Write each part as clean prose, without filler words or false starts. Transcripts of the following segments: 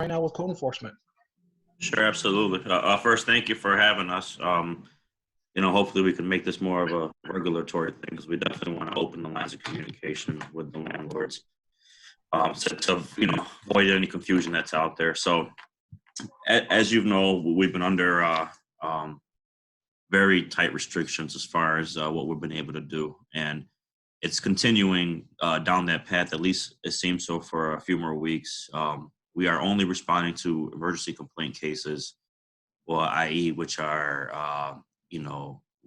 right now with code enforcement. Sure, absolutely. First, thank you for having us. Hopefully we can make this more of a regulatory thing because we definitely want to open the lines of communication with the landlords, to avoid any confusion that's out there. So, as you know, we've been under very tight restrictions as far as what we've been able to do, and it's continuing down that path. At least it seems so for a few more weeks. We are only responding to emergency complaint cases, well, i.e., which are,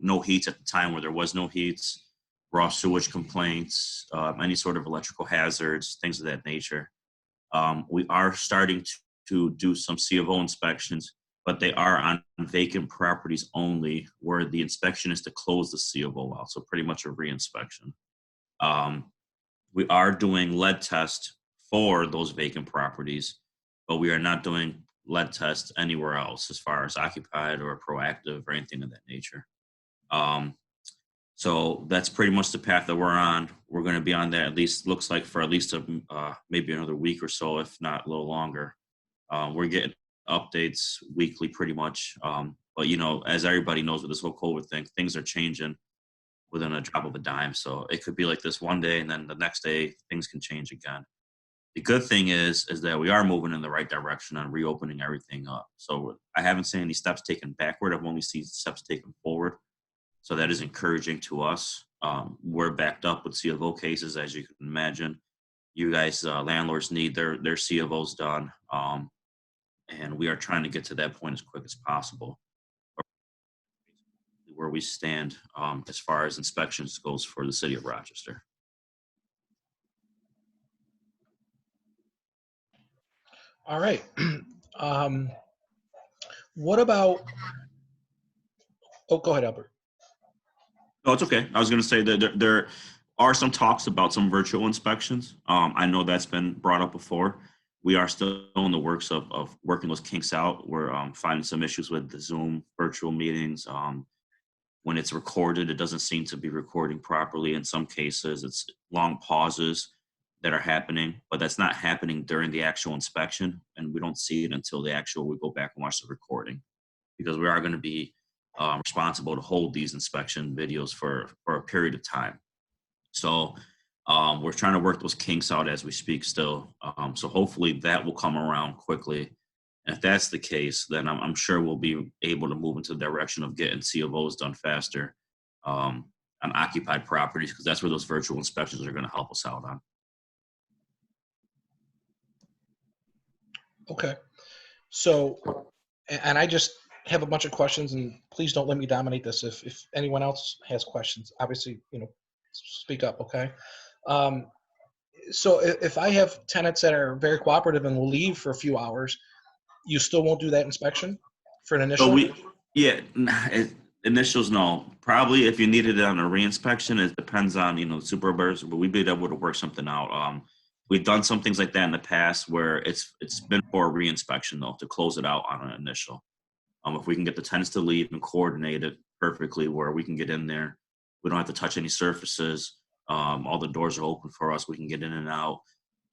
no heats at the time where there was no heats, raw sewage complaints, any sort of electrical hazards, things of that nature. We are starting to do some C of O inspections, but they are on vacant properties only, where the inspection is to close the C of O out, so pretty much a re-inspection. We are doing lead tests for those vacant properties, but we are not doing lead tests anywhere else as far as occupied or proactive or anything of that nature. So that's pretty much the path that we're on. We're going to be on that, at least looks like, for at least maybe another week or so, if not a little longer. We're getting updates weekly pretty much. But, as everybody knows with this whole COVID thing, things are changing within a drop of a dime. So it could be like this one day, and then the next day things can change again. The good thing is that we are moving in the right direction on reopening everything up. So I haven't seen any steps taken backward. I've only seen steps taken forward. So that is encouraging to us. We're backed up with C of O cases, as you can imagine. You guys, landlords, need their C of Os done. And we are trying to get to that point as quick as possible. Where we stand as far as inspections goes for the City of Rochester. All right. What about? Oh, go ahead, Albert. No, it's okay. I was going to say that there are some talks about some virtual inspections. I know that's been brought up before. We are still in the works of working those kinks out. We're finding some issues with the Zoom virtual meetings. When it's recorded, it doesn't seem to be recording properly. In some cases, it's long pauses that are happening, but that's not happening during the actual inspection, and we don't see it until we go back and watch the recording, because we are going to be responsible to hold these inspection videos for a period of time. So we're trying to work those kinks out as we speak still. So hopefully that will come around quickly. And if that's the case, then I'm sure we'll be able to move into the direction of getting C of Os done faster on occupied properties, because that's where those virtual inspections are going to help us out on. Okay. So, and I just have a bunch of questions, and please don't let me dominate this. If anyone else has questions, obviously, speak up, okay? So if I have tenants that are very cooperative and will leave for a few hours, you still won't do that inspection for an initial? Initials, no. Probably if you needed it on a re-inspection, it depends on, the supervisor, but we'd be able to work something out. We've done some things like that in the past where it's been for a re-inspection, though, to close it out on an initial. If we can get the tenants to leave and coordinate it perfectly where we can get in there, we don't have to touch any surfaces. All the doors are open for us. We can get in and out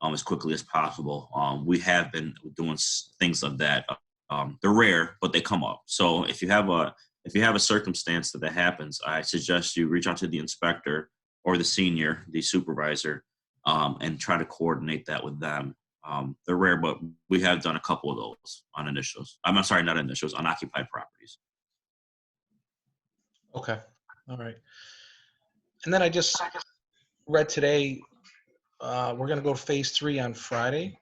as quickly as possible. We have been doing things like that. They're rare, but they come up. So if you have a circumstance that happens, I suggest you reach out to the inspector or the senior, the supervisor, and try to coordinate that with them. They're rare, but we have done a couple of those on initials. I'm sorry, not initials, on occupied properties. Okay. All right. And then I just read today, we're going to go to phase 3 on Friday,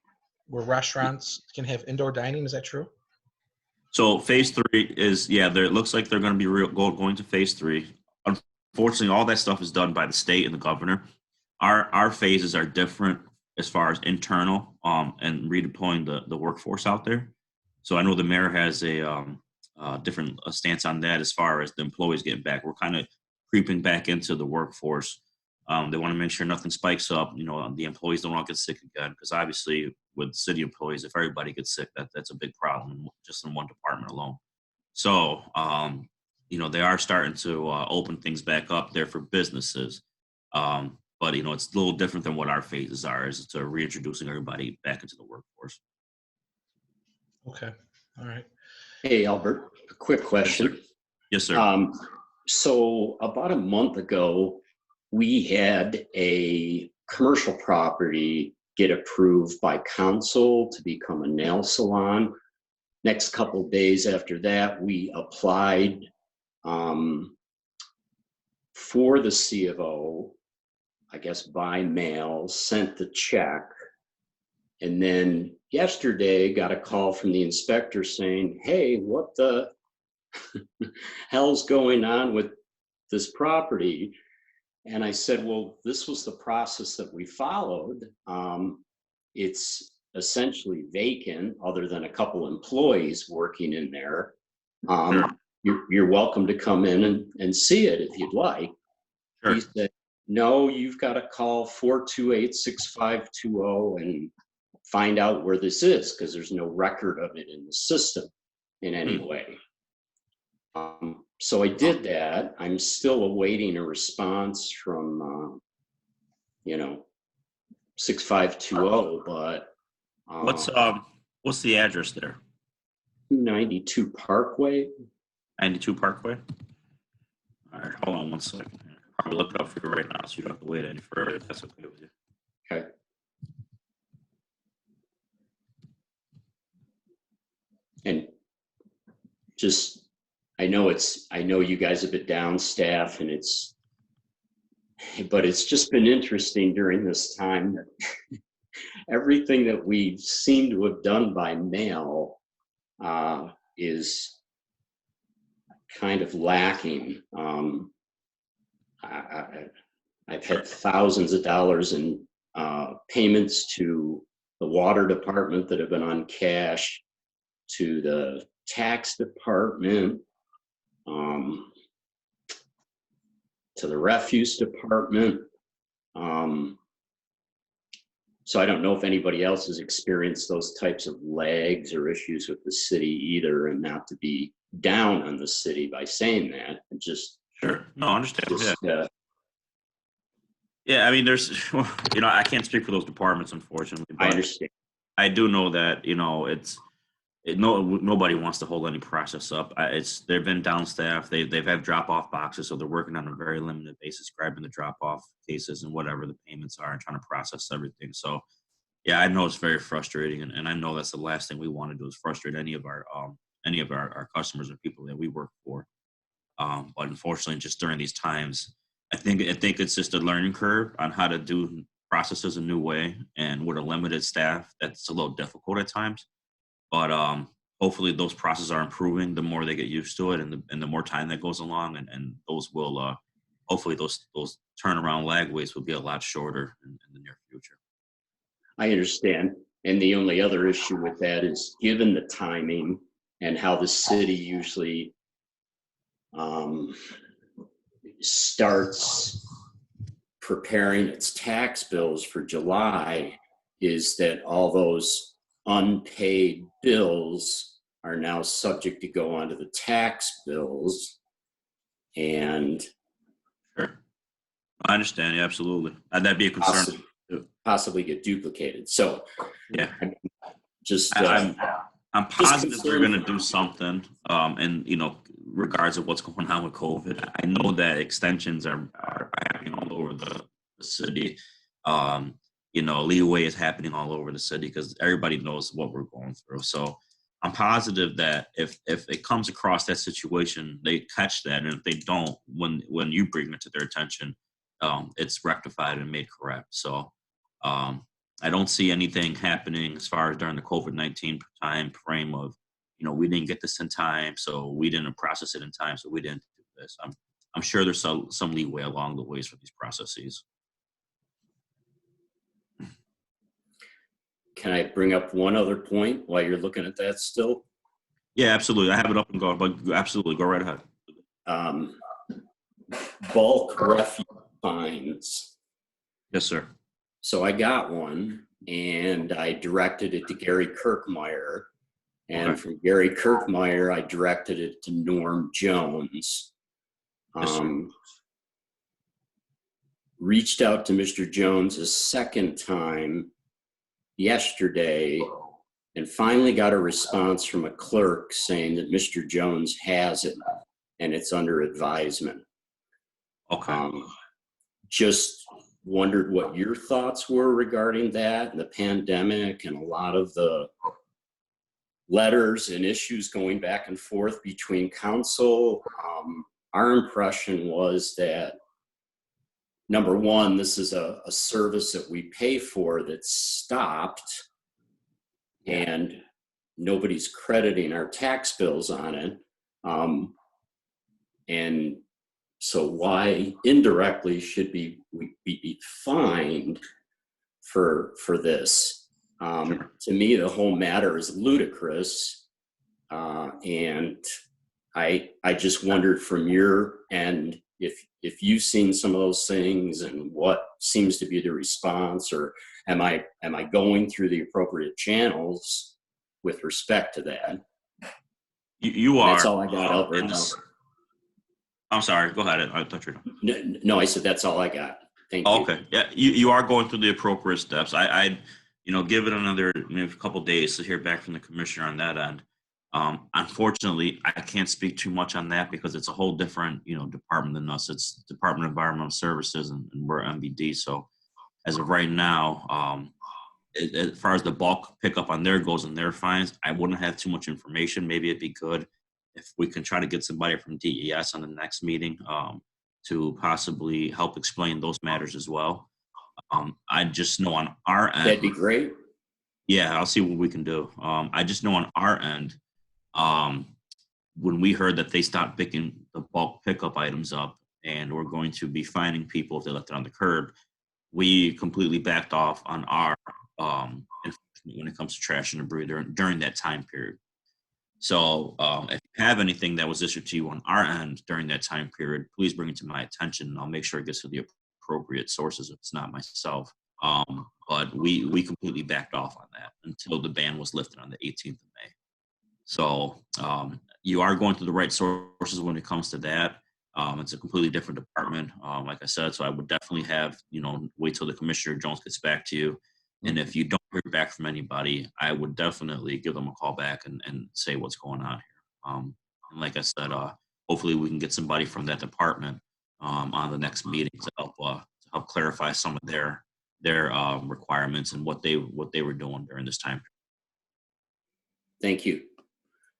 where restaurants can have indoor dining. Is that true? So phase 3 is, it looks like they're going to be going to phase 3. Unfortunately, all that stuff is done by the state and the governor. Our phases are different as far as internal and redeploying the workforce out there. So I know the mayor has a different stance on that as far as the employees getting back. We're kind of creeping back into the workforce. They want to make sure nothing spikes up. The employees don't all get sick again, because obviously with city employees, if everybody gets sick, that's a big problem just in one department alone. So, they are starting to open things back up there for businesses. But, it's a little different than what our phases are, is to reintroducing everybody back into the workforce. Okay. All right. Hey, Albert, a quick Yes, sir. question. Yes, sir. So about a month ago, we had a commercial property get approved by council to become a nail salon. Next couple of days after that, we applied for the C of O, I guess by mail, sent the check. And then yesterday got a call from the inspector saying, hey, what the hell's going on with this property? And I said, well, this was the process that we followed. It's essentially vacant other than a couple employees working in there. Sure. You're welcome to come in and see it if you'd like. Sure. He said, no, you've got to call 428-6520 and find out where this is, because there's no record of it in the system in any way. So I did that. I'm still awaiting a response from, 6520, but what's the address there? 292 Parkway. 92 Parkway. All right, hold on one second. I'll look it up for you right now, so you don't have to wait any further. If that's okay with you. Okay. And just, I know you guys have been down staff, but it's just been interesting during this time that everything that we seem to have done by mail is kind of lacking. I've had thousands of dollars in payments to the water department that have been on cash, to the tax department, to the refuse department. So I don't know if anybody else has experienced those types of lags or issues with the city either, and not to be down on the city by saying that. Just Sure. No, I understand. just, Yeah, I mean, there's, I can't speak for those departments, unfortunately. But I understand. I do know that, nobody wants to hold any process up. They've been downstaffed. They've had drop-off boxes, so they're working on a very limited basis, grabbing the drop-off cases and whatever the payments are and trying to process everything. So, yeah, I know it's very frustrating, and I know that's the last thing we want to do is frustrate any of our customers or people that we work for. But unfortunately, just during these times, I think it's just a learning curve on how to do processes a new way, and with a limited staff, that's a little difficult at times. But hopefully, those processes are improving the more they get used to it, and the more time that goes along, and those will hopefully those turnaround lag ways will be a lot shorter in the near future. I understand. And the only other issue with that is, given the timing and how the city usually starts preparing its tax bills for July, is that all those unpaid bills are now subject to go onto the tax bills. And sure, I understand. Yeah, absolutely. That'd be a concern. Possibly get duplicated. So yeah, I'm positive they're going to do something. And regards of what's going on with COVID, I know that extensions are happening all over the city. Leeway is happening all over the city because everybody knows what we're going through. So I'm positive that if it comes across that situation, they catch that, and if they don't, when you bring it to their attention, it's rectified and made correct. So I don't see anything happening as far as during the COVID-19 time frame of, we didn't get this in time, so we didn't process it in time, so we didn't do this. I'm sure there's some leeway along the ways for these processes. Can I bring up one other point while you're looking at that still? Yeah, absolutely. I have it up and going, but absolutely, go right ahead. Bulk refuse fines. Yes, sir. So I got one, and I directed it to Gary Kirkmeyer. And Okay. from Gary Kirkmeyer, I directed it to Norm Jones. Yes, sir. Reached out to Mr. Jones a second time yesterday, and finally got a response from a clerk saying that Mr. Jones has it and it's under advisement. Okay. Just wondered what your thoughts were regarding that and the pandemic and a lot of the letters and issues going back and forth between council. Our impression was that, number one, this is a service that we pay for that's stopped and nobody's crediting our tax bills on it. And so why indirectly should we be fined for this? Sure. To me, the whole matter is ludicrous. And I just wondered from your end if you've seen some of those things and what seems to be the response, or am I going through the appropriate channels with respect to that? You are. That's all I got, Albert. I'm sorry. Go ahead. I thought you were. No, I said that's all I got. Thank you. Okay. Yeah, you are going through the appropriate steps. I give it another maybe a couple days to hear back from the commissioner on that end. Unfortunately, I can't speak too much on that because it's a whole different, department than us. It's Department of Environmental Services, and we're MVD. So as of right now, as far as the bulk pickup on their goes and their fines, I wouldn't have too much information. Maybe it'd be good if we can try to get somebody from DES on the next meeting to possibly help explain those matters as well. I just know on our end. That'd be great. Yeah, I'll see what we can do. I just know on our end, when we heard that they stopped picking the bulk pickup items up and we're going to be fining people if they left it on the curb, we completely backed off on our enforcement when it comes to trash and debris during that time period. So if you have anything that was issued to you on our end during that time period, please bring it to my attention and I'll make sure it gets to the appropriate sources if it's not myself. But we completely backed off on that until the ban was lifted on the 18th of May. So you are going through the right sources when it comes to that. It's a completely different department, like I said. So I would definitely have, wait till the Commissioner Jones gets back to you. And if you don't hear back from anybody, I would definitely give them a call back and say what's going on here. And like I said, hopefully we can get somebody from that department on the next meeting to help clarify some of their requirements and what they were doing during this time. Thank you.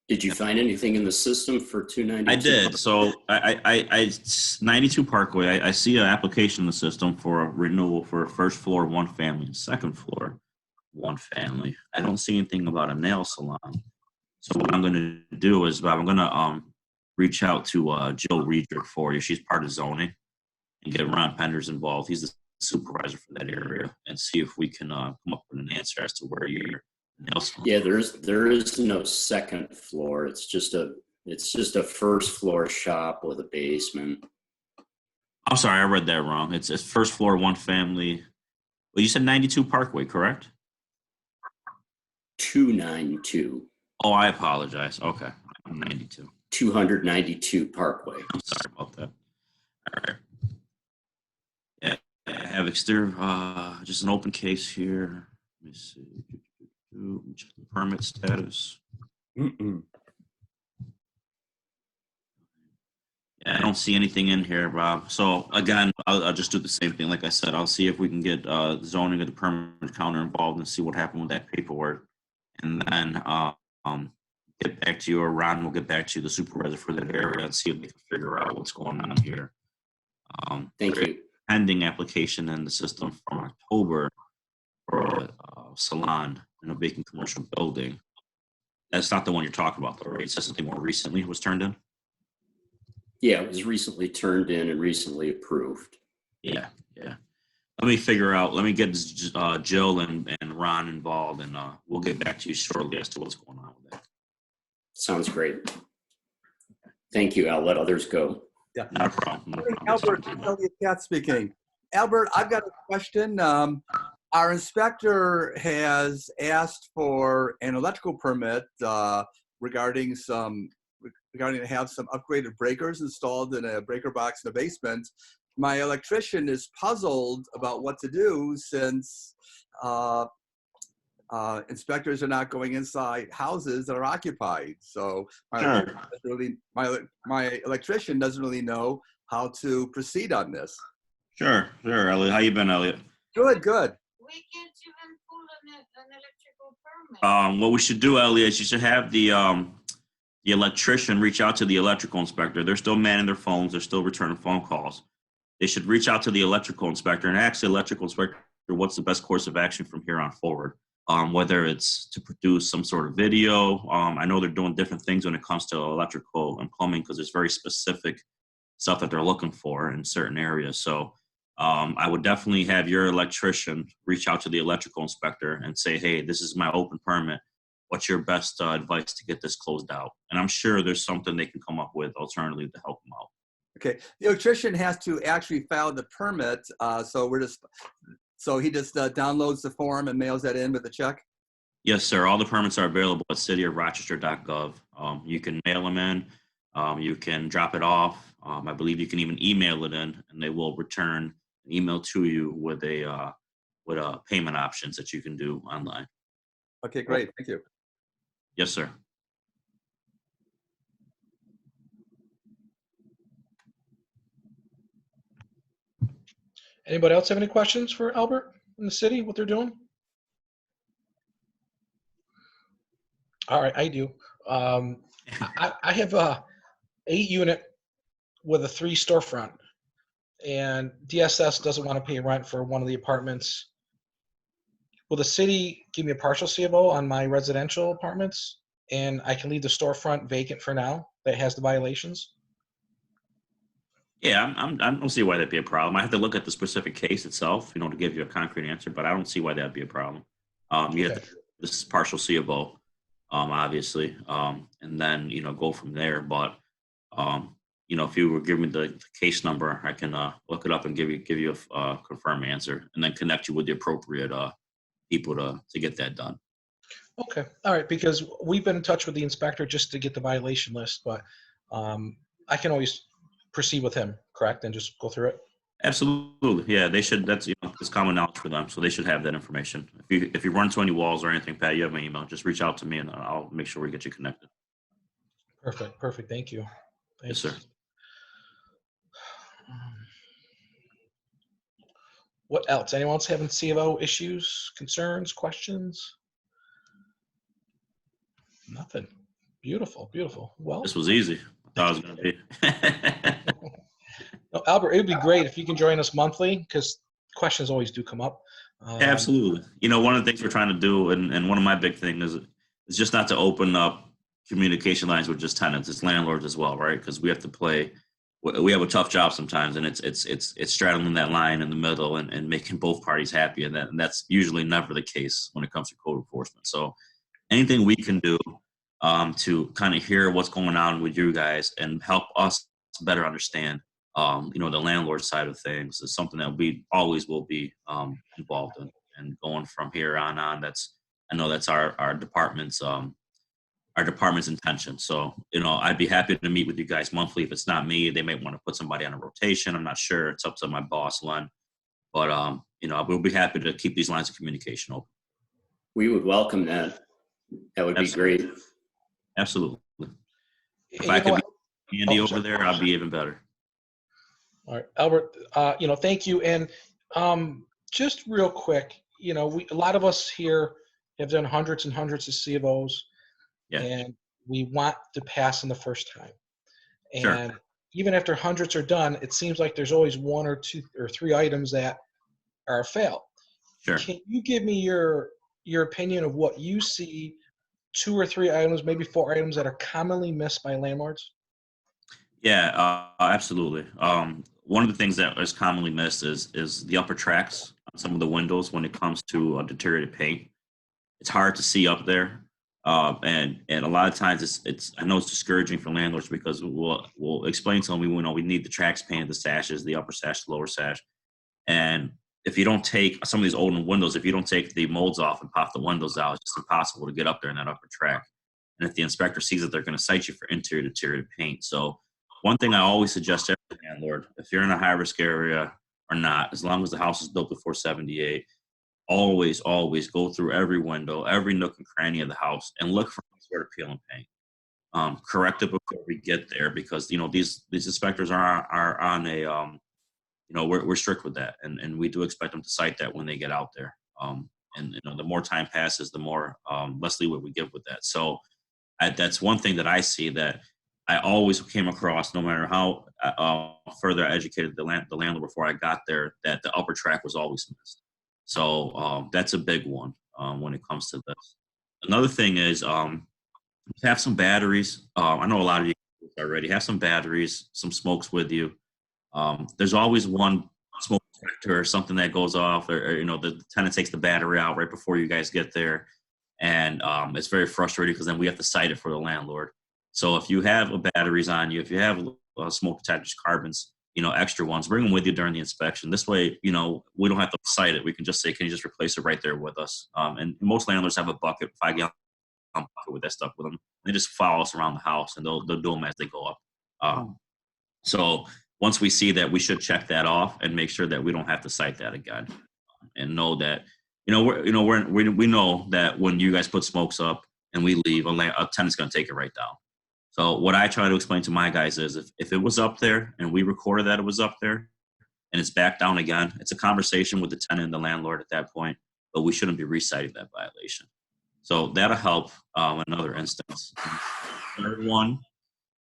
Did you find anything in the system for 292? I did. So I 92 Parkway, I see an application in the system for a renewal for a first floor, one family, and second floor, one family. I don't see anything about a nail salon. So what I'm going to do is I'm going to reach out to Jill Riedrich for you. She's part of zoning, and get Ron Penders involved. He's the supervisor for that area, and see if we can come up with an answer as to where your nail salon. Yeah, there is no second floor. It's just a first floor shop with a basement. I'm sorry, I read that wrong. It's first floor, one family. Well, you said 92 Parkway, correct? 292. Oh, I apologize. Okay, 92. 292 Parkway. I'm sorry about that. All right. Yeah, I have exterior, just an open case here. Let me see. Check the permit status. Mm-mm. Yeah, I don't see anything in here, Bob. So again, I'll just do the same thing. Like I said, I'll see if we can get zoning of the permit counter involved and see what happened with that paperwork. And then get back to you, or Ron will get back to you, the supervisor for that area, and see if we can figure out what's going on here. Thank you. Pending application in the system from October for a salon in a vacant commercial building. That's not the one you're talking about, though, right? It's just something more recently was turned in? Yeah, it was recently turned in and recently approved. Yeah. Let me get Jill and Ron involved, and we'll get back to you shortly as to what's going on with that. Sounds great. Thank you. I'll let others go. Yeah. Not a problem. Albert, Elliot Cat speaking. Albert, I've got a question. Our inspector has asked for an electrical permit regarding to have some upgraded breakers installed in a breaker box in the basement. My electrician is puzzled about what to do since inspectors are not going inside houses that are occupied. So Sure. my electrician doesn't really know how to proceed on this. Sure, Elliot. How you been, Elliot? Good, good. We can't even pull an electrical permit. What we should do, Elliot, is you should have the electrician reach out to the electrical inspector. They're still manning their phones. They're still returning phone calls. They should reach out to the electrical inspector and ask the electrical inspector what's the best course of action from here on forward. Whether it's to produce some sort of video. I know they're doing different things when it comes to electrical and plumbing because there's very specific stuff that they're looking for in certain areas. So I would definitely have your electrician reach out to the electrical inspector and say, hey, this is my open permit. What's your best advice to get this closed out? And I'm sure there's something they can come up with alternatively to help them out. Okay, the electrician has to actually file the permit. So he just downloads the form and mails that in with a check? Yes, sir. All the permits are available at cityofrochester.gov. You can mail them in. You can drop it off. I believe you can even email it in, and they will return an email to you with payment options that you can do online. Okay, great. Thank you. Yes, sir. Anybody else have any questions for Albert in the city, what they're doing? All right, I do. I have a 8-unit with a 3 storefront, and DSS doesn't want to pay rent for one of the apartments. Will the city give me a partial C of O on my residential apartments, and I can leave the storefront vacant for now that has the violations? Yeah, I don't see why that'd be a problem. I have to look at the specific case itself, to give you a concrete answer, but I don't see why that'd be a problem. This is partial C of O, obviously, and then, go from there. But, if you were giving me the case number, I can look it up and give you a confirmed answer and then connect you with the appropriate people to get that done. Okay. All right. Because we've been in touch with the inspector just to get the violation list, but I can always proceed with him, correct? And just go through it? Absolutely. Yeah, they should. That's it's common knowledge for them, so they should have that information. If you run into any walls or anything, Pat, you have my email. Just reach out to me, and I'll make sure we get you connected. Perfect. Thank you. Yes, sir. What else? Anyone else having C of O issues, concerns, questions? Nothing. Beautiful. Well, This was easy. I thought it was going to be. No, Albert, it would be great if you can join us monthly because questions always do come up. Absolutely. One of the things we're trying to do, and one of my big things is just not to open up communication lines with just tenants. It's landlords as well, right? Because we have to play. We have a tough job sometimes, and it's straddling that line in the middle and making both parties happy, and that's usually never the case when it comes to code enforcement. So anything we can do to kind of hear what's going on with you guys and help us better understand, the landlord side of things is something that we always will be involved in. And going from here on, I know that's our department's intention. So, I'd be happy to meet with you guys monthly. If it's not me, they may want to put somebody on a rotation. I'm not sure. It's up to my boss, Len. But, we'll be happy to keep these lines of communication open. We would welcome that. That would be great. Absolutely. If I could be Andy over there, I'd be even better. All right, Albert, thank you. And just real quick, a lot of us here have done hundreds and hundreds of C of Os. Yeah. And we want to pass in the first time. And Sure. Even after hundreds are done, it seems like there's always 1 or 2 or 3 items that are a fail. Sure. Can you give me your opinion of what you see, 2 or 3 items, maybe 4 items that are commonly missed by landlords? Yeah, absolutely. One of the things that is commonly missed is the upper tracks on some of the windows when it comes to deteriorated paint. It's hard to see up there. And a lot of times I know it's discouraging for landlords because we'll explain to them we need the tracks painted, the sashes, the upper sash, the lower sash. And if you don't take some of these older windows, if you don't take the molds off and pop the windows out, it's just impossible to get up there in that upper track. And if the inspector sees it, they're going to cite you for interior deteriorated paint. So one thing I always suggest to every landlord, if you're in a high risk area or not, as long as the house is built before 78, always go through every window, every nook and cranny of the house, and look for any sort of peel and paint. Correct it before we get there, because these inspectors are on a we're strict with that, and we do expect them to cite that when they get out there. And the more time passes, the more less leeway we give with that. So that's one thing that I see that I always came across, no matter how further I educated the landlord before I got there, that the upper track was always missed. So that's a big one when it comes to this. Another thing is have some batteries. I know a lot of you already have some batteries, some smokes with you. There's always one smoke detector or something that goes off, or the tenant takes the battery out right before you guys get there, and it's very frustrating because then we have to cite it for the landlord. So if you have batteries on you, if you have smoke detectors, carbons, extra ones, bring them with you during the inspection. This way, we don't have to cite it. We can just say, can you just replace it right there with us? And most landlords have a bucket, 5-gallon bucket with that stuff with them. They just follow us around the house, and they'll do them as they go up. So once we see that, we should check that off and make sure that we don't have to cite that again, and know that we know that when you guys put smokes up and we leave, a tenant's going to take it right down. So what I try to explain to my guys is if it was up there and we recorded that it was up there and it's back down again, it's a conversation with the tenant and the landlord at that point, but we shouldn't be reciting that violation. So that'll help in another instance. Third one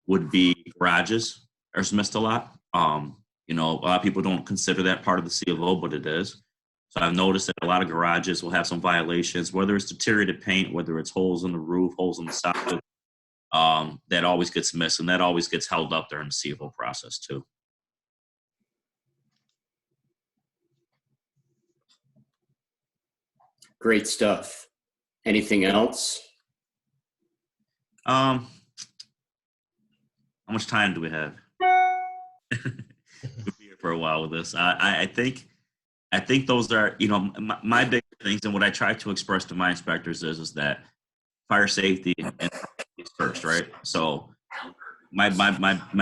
would be garages are missed a lot. A lot of people don't consider that part of the C of O, but it is. So I've noticed that a lot of garages will have some violations, whether it's deteriorated paint, whether it's holes in the roof, holes in the soffit. That always gets missed, and that always gets held up during the C of O process too. Great stuff. Anything else? How much time do we have? We'll be here for a while with this. I think those are, my big things, and what I try to express to my inspectors is that fire safety and first, right? So my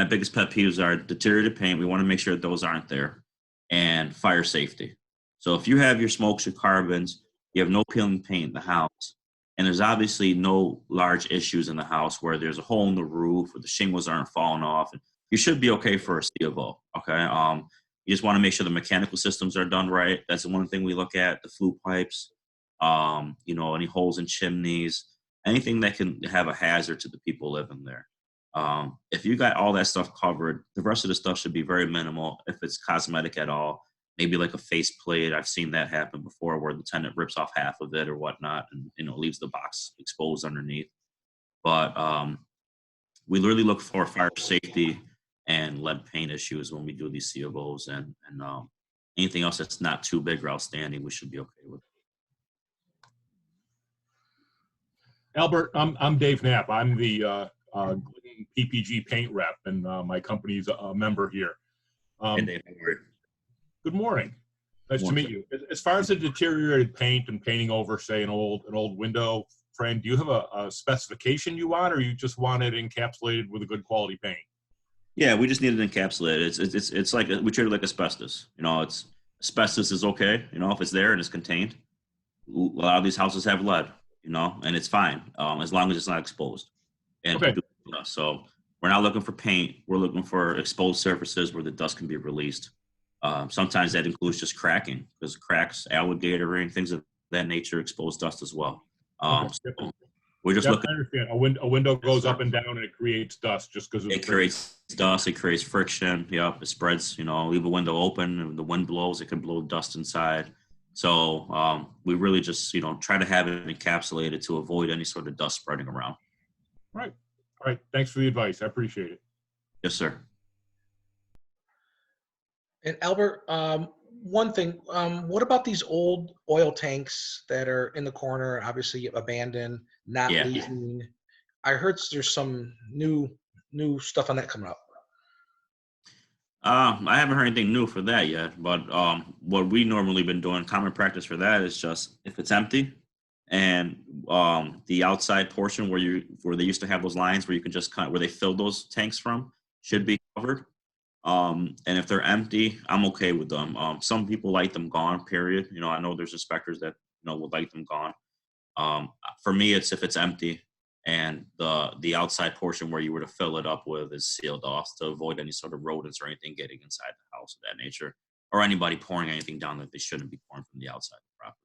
biggest pet peeves are deteriorated paint. We want to make sure that those aren't there, and fire safety. So if you have your smokes, your carbons, you have no peeling paint in the house, and there's obviously no large issues in the house where there's a hole in the roof or the shingles aren't falling off, you should be okay for a C of O. Okay. You just want to make sure the mechanical systems are done right. That's the one thing we look at, the flue pipes, any holes in chimneys, anything that can have a hazard to the people living there. If you got all that stuff covered, the rest of the stuff should be very minimal. If it's cosmetic at all, maybe like a face plate. I've seen that happen before where the tenant rips off half of it or whatnot and, leaves the box exposed underneath. But we literally look for fire safety and lead paint issues when we do these C of Os, and anything else that's not too big or outstanding, we should be okay with. Albert, I'm Dave Knapp. I'm the PPG paint rep, and my company's a member here. Hey, Dave, good morning. Nice to meet you. As far as the deteriorated paint and painting over, say, an old window frame, do you have a specification you want, or you just want it encapsulated with a good quality paint? Yeah, we just need it encapsulated. It's like we treat it like asbestos. It's asbestos is okay. If it's there and it's contained. A lot of these houses have lead. And it's fine as long as it's not exposed. And okay. So we're not looking for paint. We're looking for exposed surfaces where the dust can be released. Sometimes that includes just cracking, because cracks, alligatoring, things of that nature expose dust as well. So we're just looking. I understand. A window goes up and down and it creates dust just because it creates dust. It creates friction. Yep, it spreads. Leave a window open and the wind blows, it can blow dust inside. So we really just try to have it encapsulated to avoid any sort of dust spreading around. Right. All right. Thanks for the advice. I appreciate it. Yes, sir. And Albert, one thing, what about these old oil tanks that are in the corner, obviously abandoned, not leaking? I heard there's some new stuff on that coming up. I haven't heard anything new for that yet, but what we normally been doing, common practice for that is just if it's empty and the outside portion where they used to have those lines where you can just where they fill those tanks from should be covered. And if they're empty, I'm okay with them. Some people like them gone, period. I know there's inspectors that, would like them gone. For me, it's if it's empty and the outside portion where you were to fill it up with is sealed off to avoid any sort of rodents or anything getting inside the house of that nature, or anybody pouring anything down that they shouldn't be pouring from the outside of the property.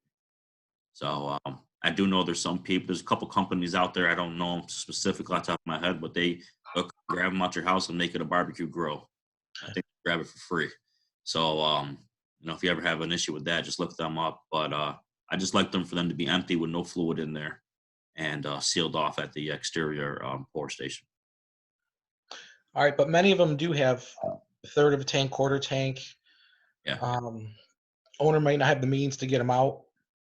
So I do know there's a couple companies out there, I don't know them specifically off the top of my head, but they'll grab them out your house and make it a barbecue grill. I think they grab it for free. So, if you ever have an issue with that, just look them up. But I just like them for them to be empty with no fluid in there and sealed off at the exterior pour station. All right, but many of them do have a third of a tank, quarter tank. Yeah. Owner might not have the means to get them out.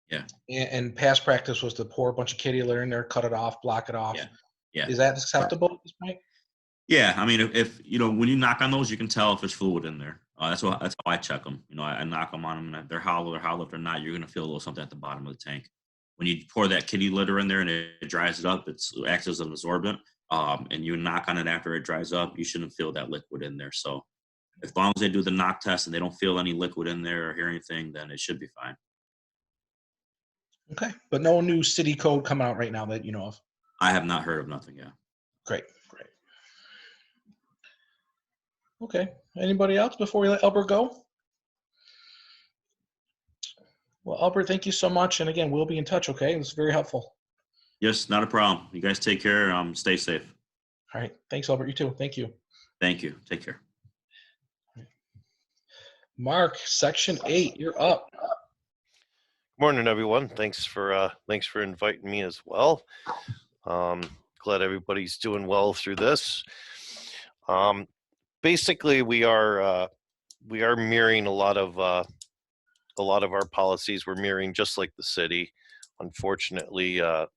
Yeah. And past practice was to pour a bunch of kitty litter in there, cut it off, block it off. Yeah. Is that acceptable at this point? Yeah, I mean, if when you knock on those, you can tell if there's fluid in there. That's how I check them. I knock them on them, and if they're hollow. If they're not, you're gonna feel a little something at the bottom of the tank. When you pour that kitty litter in there and it dries it up, it acts as an absorbent. And you knock on it after it dries up, you shouldn't feel that liquid in there. So, as long as they do the knock test and they don't feel any liquid in there or hear anything, then it should be fine. Okay, but no new city code coming out right now that you know of. I have not heard of nothing yet. Great. Okay. Anybody else before we let Albert go? Well, Albert, thank you so much. And again, we'll be in touch, okay? It was very helpful. Yes, not a problem. You guys take care. Stay safe. All right. Thanks, Albert. You too. Thank you. Thank you. Take care. Mark, Section 8, you're up. Morning, everyone. Thanks for inviting me as well. Glad everybody's doing well through this. Basically, we are mirroring a lot of our policies. We're mirroring just like the city. Unfortunately, the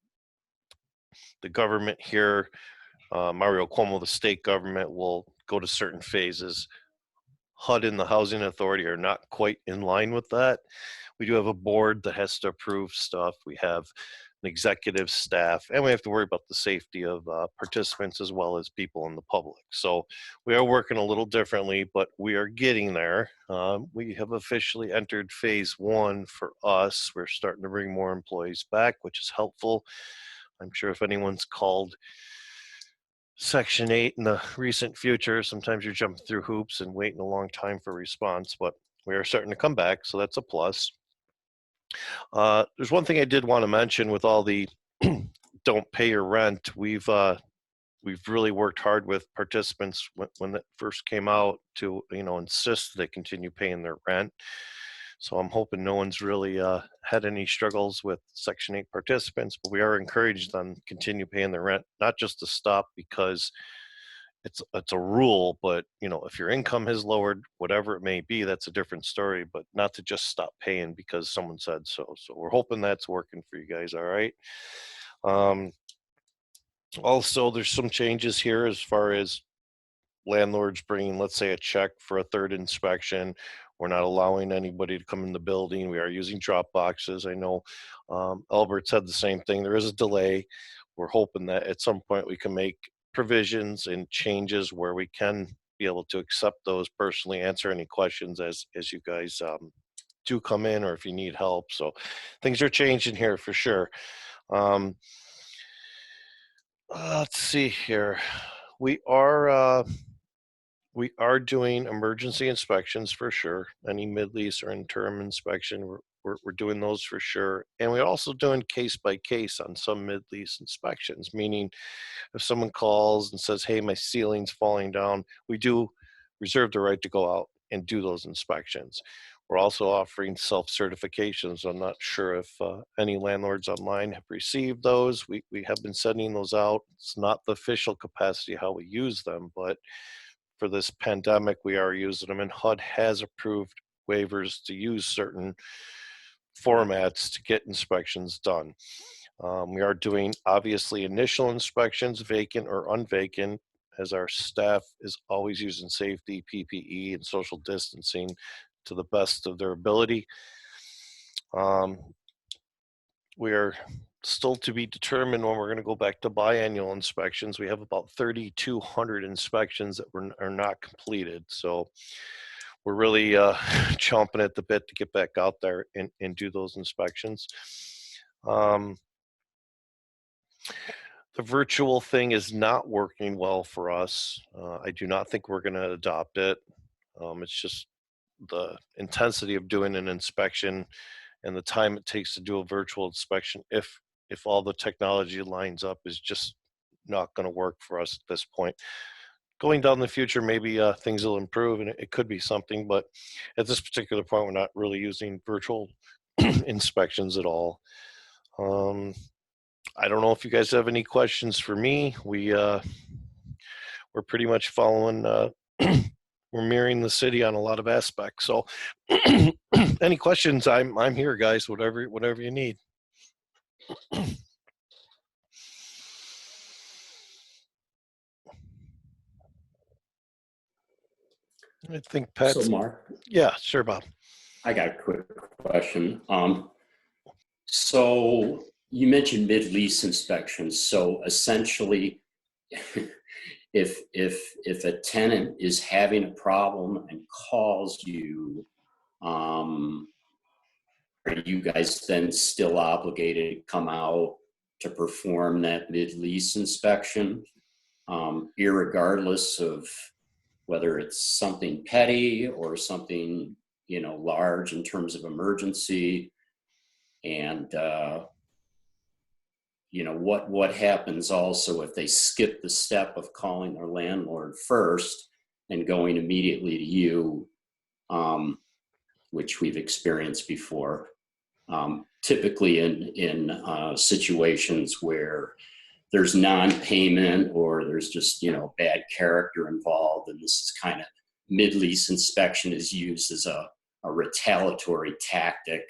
government here, Mario Cuomo, the state government, will go to certain phases. HUD and the Housing Authority are not quite in line with that. We do have a board that has to approve stuff. We have an executive staff, and we have to worry about the safety of participants as well as people in the public. So we are working a little differently, but we are getting there. We have officially entered phase 1 for us. We're starting to bring more employees back, which is helpful. I'm sure if anyone's called Section 8 in the recent future, sometimes you're jumping through hoops and waiting a long time for a response, but we are starting to come back, so that's a plus. There's one thing I did want to mention with all the don't pay your rent. We've really worked hard with participants when that first came out to insist they continue paying their rent. So I'm hoping no one's really had any struggles with Section 8 participants, but we are encouraged them to continue paying their rent, not just to stop because it's a rule, but if your income has lowered, whatever it may be, that's a different story, but not to just stop paying because someone said so. So we're hoping that's working for you guys. All right. Also, there's some changes here as far as landlords bringing, let's say, a check for a third inspection. We're not allowing anybody to come in the building. We are using drop boxes. I know Albert said the same thing. There is a delay. We're hoping that at some point we can make provisions and changes where we can be able to accept those personally, answer any questions as you guys do come in, or if you need help. So things are changing here for sure. Let's see here. We are doing emergency inspections for sure. Any mid-lease or interim inspection, we're doing those for sure. And we're also doing case by case on some mid-lease inspections, meaning if someone calls and says, hey, my ceiling's falling down, we do reserve the right to go out and do those inspections. We're also offering self-certifications. I'm not sure if any landlords online have received those. We have been sending those out. It's not the official capacity how we use them, but for this pandemic, we are using them, and HUD has approved waivers to use certain formats to get inspections done. We are doing, obviously, initial inspections, vacant or unvacant, as our staff is always using safety, PPE, and social distancing to the best of their ability. We are still to be determined when we're going to go back to biannual inspections. We have about 3,200 inspections that are not completed. So we're really chomping at the bit to get back out there and do those inspections. The virtual thing is not working well for us. I do not think we're going to adopt it. It's just the intensity of doing an inspection and the time it takes to do a virtual inspection, if all the technology lines up, is just not going to work for us at this point. Going down the future, maybe things will improve and it could be something, but at this particular point, we're not really using virtual inspections at all. I don't know if you guys have any questions for me. We're pretty much following, we're mirroring the city on a lot of aspects. So any questions, I'm here, guys, whatever you need. I think Pat's. So Mark, Yeah, sure, Bob. I got a quick question. So you mentioned mid-lease inspections. So essentially, if a tenant is having a problem and calls you, are you guys then still obligated to come out to perform that mid-lease inspection, irregardless of whether it's something petty or something, large in terms of emergency? And, what happens also if they skip the step of calling their landlord first and going immediately to you, which we've experienced before, typically in situations where there's non-payment or there's just, bad character involved. And this is kind of mid-lease inspection is used as a retaliatory tactic.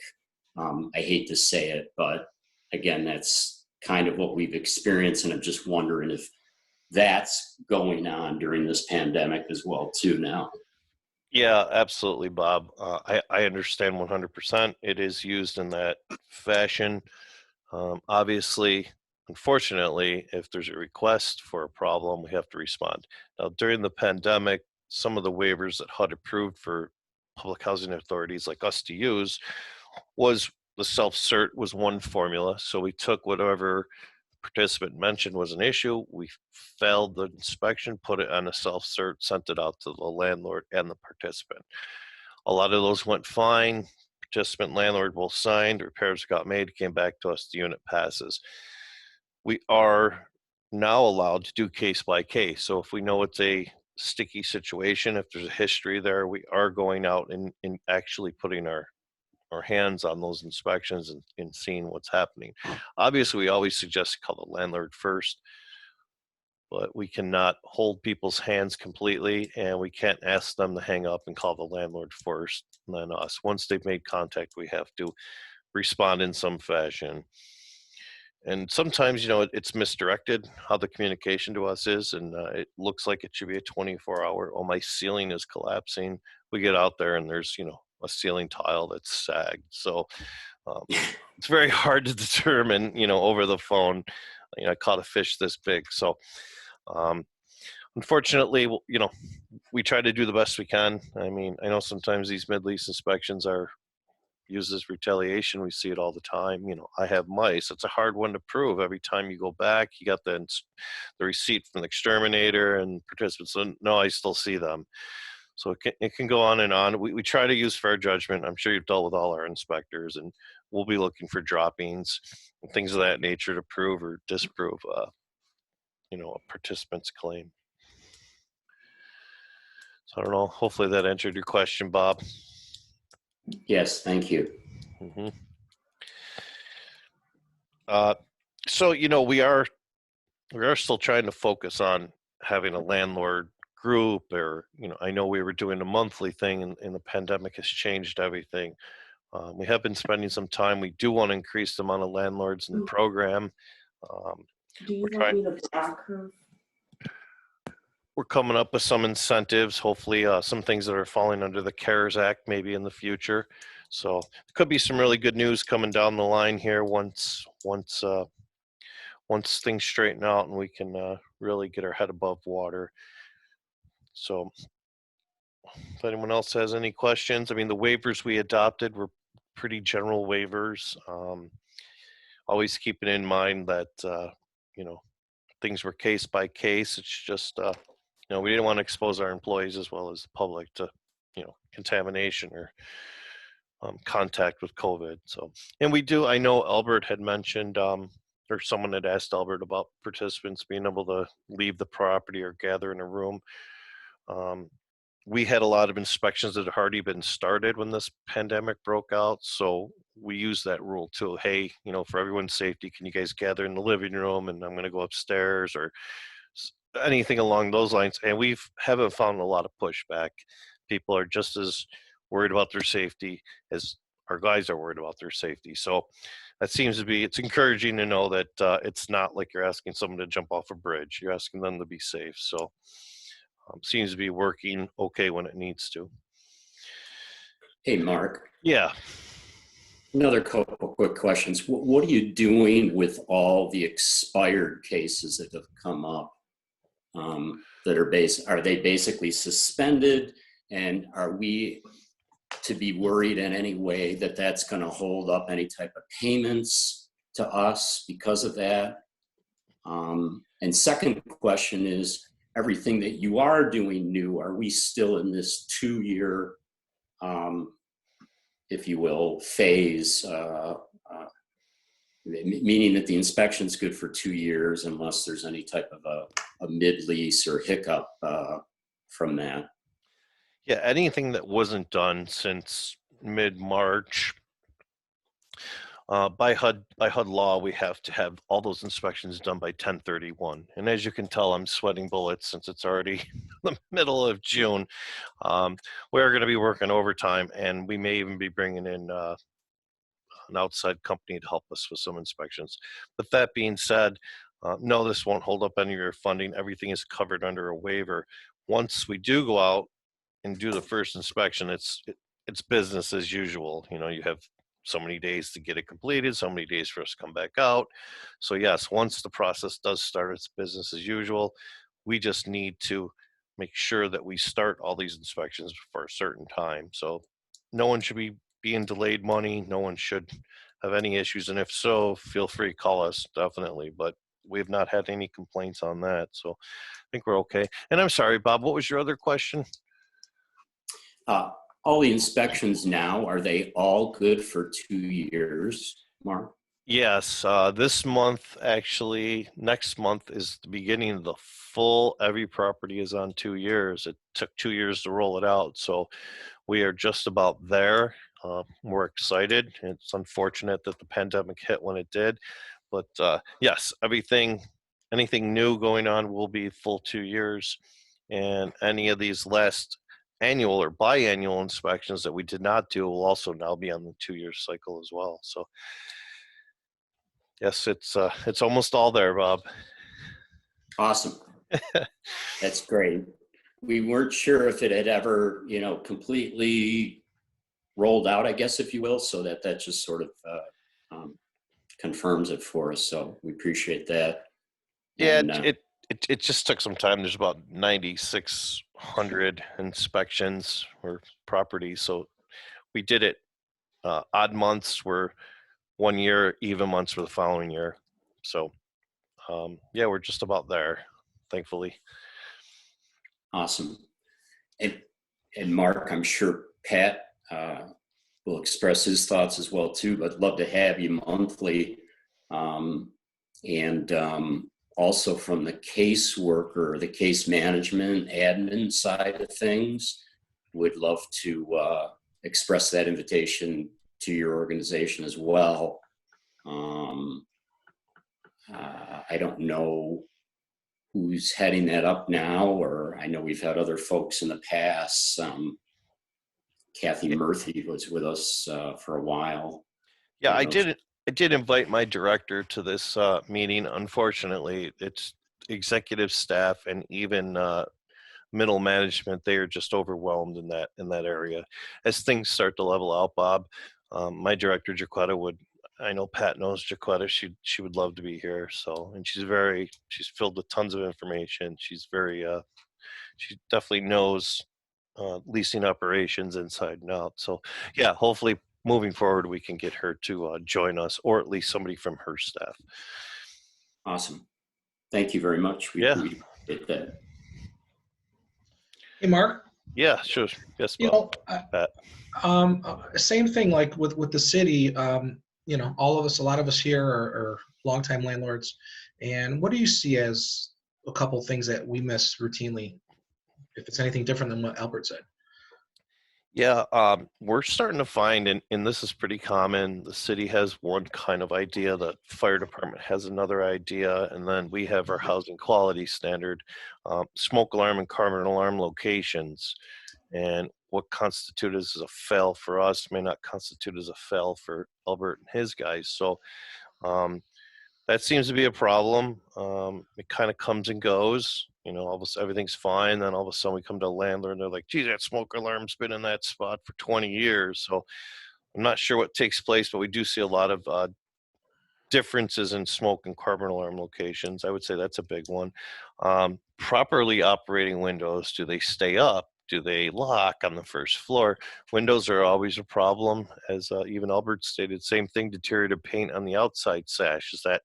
I hate to say it, but again, that's kind of what we've experienced. And I'm just wondering if that's going on during this pandemic as well too now. Yeah, absolutely, Bob. I understand 100%. It is used in that fashion. Obviously, unfortunately, if there's a request for a problem, we have to respond. Now, during the pandemic, some of the waivers that HUD approved for public housing authorities like us to use was the self-cert was one formula. So we took whatever participant mentioned was an issue, we failed the inspection, put it on a self-cert, sent it out to the landlord and the participant. A lot of those went fine. Participant, landlord both signed, repairs got made, came back to us, the unit passes. We are now allowed to do case by case. So if we know it's a sticky situation, if there's a history there, we are going out and actually putting our hands on those inspections and seeing what's happening. Obviously, we always suggest to call the landlord first, but we cannot hold people's hands completely, and we can't ask them to hang up and call the landlord first and then us. Once they've made contact, we have to respond in some fashion. And sometimes, it's misdirected how the communication to us is, and it looks like it should be a 24-hour, oh, my ceiling is collapsing. We get out there and there's, a ceiling tile that's sagged. So it's very hard to determine, over the phone. I caught a fish this big. So unfortunately, we try to do the best we can. I mean, I know sometimes these mid-lease inspections are used as retaliation. We see it all the time. I have mice. It's a hard one to prove. Every time you go back, you got the receipt from the exterminator and participants. So, no, I still see them. So it can go on and on. We try to use fair judgment. I'm sure you've dealt with all our inspectors, and we'll be looking for droppings and things of that nature to prove or disprove, a participant's claim. So I don't know. Hopefully that answered your question, Bob. Yes, thank you. Mm-hmm. So we are still trying to focus on having a landlord group, or I know we were doing a monthly thing, and the pandemic has changed everything. We have been spending some time. We do want to increase the amount of landlords in the program. Do you want me to block her? We're coming up with some incentives, hopefully some things that are falling under the CARES Act maybe in the future. So there could be some really good news coming down the line here once once things straighten out and we can really get our head above water. So if anyone else has any questions, I mean, the waivers we adopted were pretty general waivers. Always keeping in mind that, you know, things were case by case. It's just, you know, we didn't want to expose our employees as well as the public to, you know, contamination or contact with COVID. So, and we do, I know Albert had mentioned, or someone had asked Albert about participants being able to leave the property or gather in a room. We had a lot of inspections that had already been started when this pandemic broke out. So we use that rule too. Hey, you know, for everyone's safety, can you guys gather in the living room and I'm going to go upstairs or anything along those lines. And we haven't found a lot of pushback. People are just as worried about their safety as our guys are worried about their safety. So that seems to be, it's encouraging to know that it's not like you're asking someone to jump off a bridge. You're asking them to be safe. So seems to be working okay when it needs to. Hey, Mark. Yeah. Another couple quick questions. What are you doing with all the expired cases that have come up that are they basically suspended? And are we to be worried in any way that that's going to hold up any type of payments to us because of that? And second question is, everything that you are doing new, are we still in this 2-year, if you will, phase, meaning that the inspection's good for 2 years unless there's any type of a mid-lease or hiccup from that? Yeah, anything that wasn't done since mid-March, by HUD law, we have to have all those inspections done by 10/31. And as you can tell, I'm sweating bullets since it's already the middle of June. We're going to be working overtime, and we may even be bringing in an outside company to help us with some inspections. But that being said, no, this won't hold up any of your funding. Everything is covered under a waiver. Once we do go out and do the first inspection, it's business as usual. You know, you have so many days to get it completed, so many days for us to come back out. So yes, once the process does start, it's business as usual. We just need to make sure that we start all these inspections for a certain time. So no one should be being delayed money. No one should have any issues. And if so, feel free to call us, definitely. But we've not had any complaints on that. So I think we're okay. And I'm sorry, Bob, what was your other question? All the inspections now, are they all good for 2 years, Mark? Yes, this month, actually, next month is the beginning of the full, every property is on 2 years. It took 2 years to roll it out. So we are just about there. We're excited. It's unfortunate that the pandemic hit when it did. But yes, anything new going on will be full 2 years. And any of these last annual or biannual inspections that we did not do will also now be on the 2-year cycle as well. So yes, it's almost all there, Bob. Awesome. That's great. We weren't sure if it had ever, completely rolled out, I guess, if you will, so that just sort of confirms it for us. So we appreciate that. Yeah, and, it just took some time. There's about 9,600 inspections or properties. So we did it odd months were 1 year, even months were the following year. So yeah, we're just about there, thankfully. Awesome. And Mark, I'm sure Pat will express his thoughts as well too, but love to have you monthly. Also from the caseworker, the case management admin side of things, would love to express that invitation to your organization as well. I don't know who's heading that up now, or I know we've had other folks in the past. Kathy Murphy was with us for a while. Yeah, I did invite my director to this meeting. Unfortunately, it's executive staff and even middle management. They are just overwhelmed in that area. As things start to level out, Bob, my director Jaquetta would I know Pat knows Jaquetta. She would love to be here. So, and she's filled with tons of information. She's very she definitely knows leasing operations inside and out. So yeah, hopefully moving forward we can get her to join us, or at least somebody from her staff. Awesome. Thank you very much. We Yeah. appreciate that. Hey, Mark. Yeah, sure. Yes, You Bob. know, Pat. same thing like with the city. You know, all of us, a lot of us here are longtime landlords. And what do you see as a couple things that we miss routinely, if it's anything different than what Albert said? Yeah, we're starting to find, and this is pretty common, the city has one kind of idea, the fire department has another idea, and then we have our housing quality standard, smoke alarm and carbon alarm locations. And what constitutes as a fail for us may not constitute as a fail for Albert and his guys. So that seems to be a problem. It kind of comes and goes. You know, everything's fine. Then all of a sudden we come to a landlord and they're like, gee, that smoke alarm's been in that spot for 20 years. So I'm not sure what takes place, but we do see a lot of differences in smoke and carbon alarm locations. I would say that's a big one. Properly operating windows, do they stay up? Do they lock on the first floor? Windows are always a problem, as even Albert stated. Same thing, deteriorated paint on the outside sash. Is that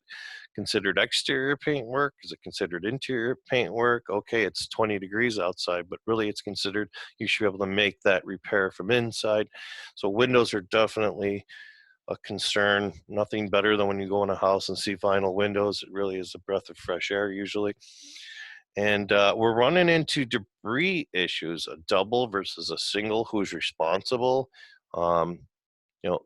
considered exterior paint work? Is it considered interior paint work? Okay, it's 20 degrees outside, but really it's considered, you should be able to make that repair from inside. So windows are definitely a concern. Nothing better than when you go in a house and see vinyl windows. It really is a breath of fresh air usually. And we're running into debris issues, a double versus a single, who's responsible. You know,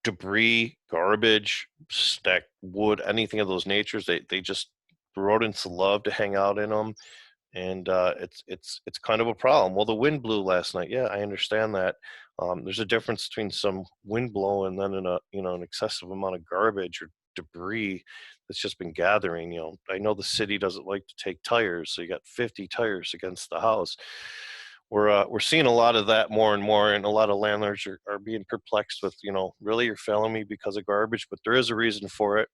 debris, garbage, stacked wood, anything of those natures, they just, rodents love to hang out in them. And it's kind of a problem. Well, the wind blew last night. Yeah, I understand that. There's a difference between some wind blowing and then an excessive amount of garbage or debris that's just been gathering. I know the city doesn't like to take tires, so you got 50 tires against the house. We're seeing a lot of that more and more, and a lot of landlords are being perplexed with, really, you're failing me because of garbage, but there is a reason for it.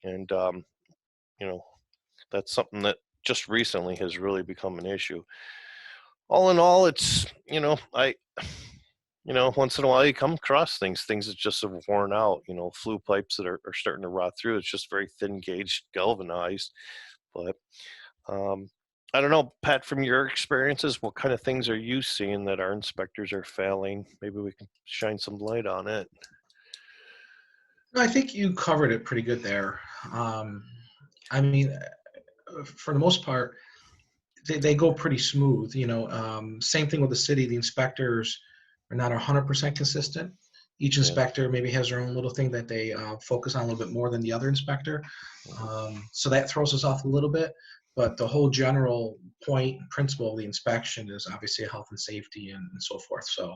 And that's something that just recently has really become an issue. All in all, it's, once in a while you come across things that just have worn out, flue pipes that are starting to rot through. It's just very thin gauge galvanized. But I don't know, Pat, from your experiences, what kind of things are you seeing that our inspectors are failing? Maybe we can shine some light on it. I think you covered it pretty good there. I mean, for the most part, they go pretty smooth. Same thing with the city. The inspectors are not 100% consistent. Each inspector maybe has their own little thing that they focus on a little bit more than the other inspector. So that throws us off a little bit. But the whole general point and principle of the inspection is obviously health and safety and so forth. So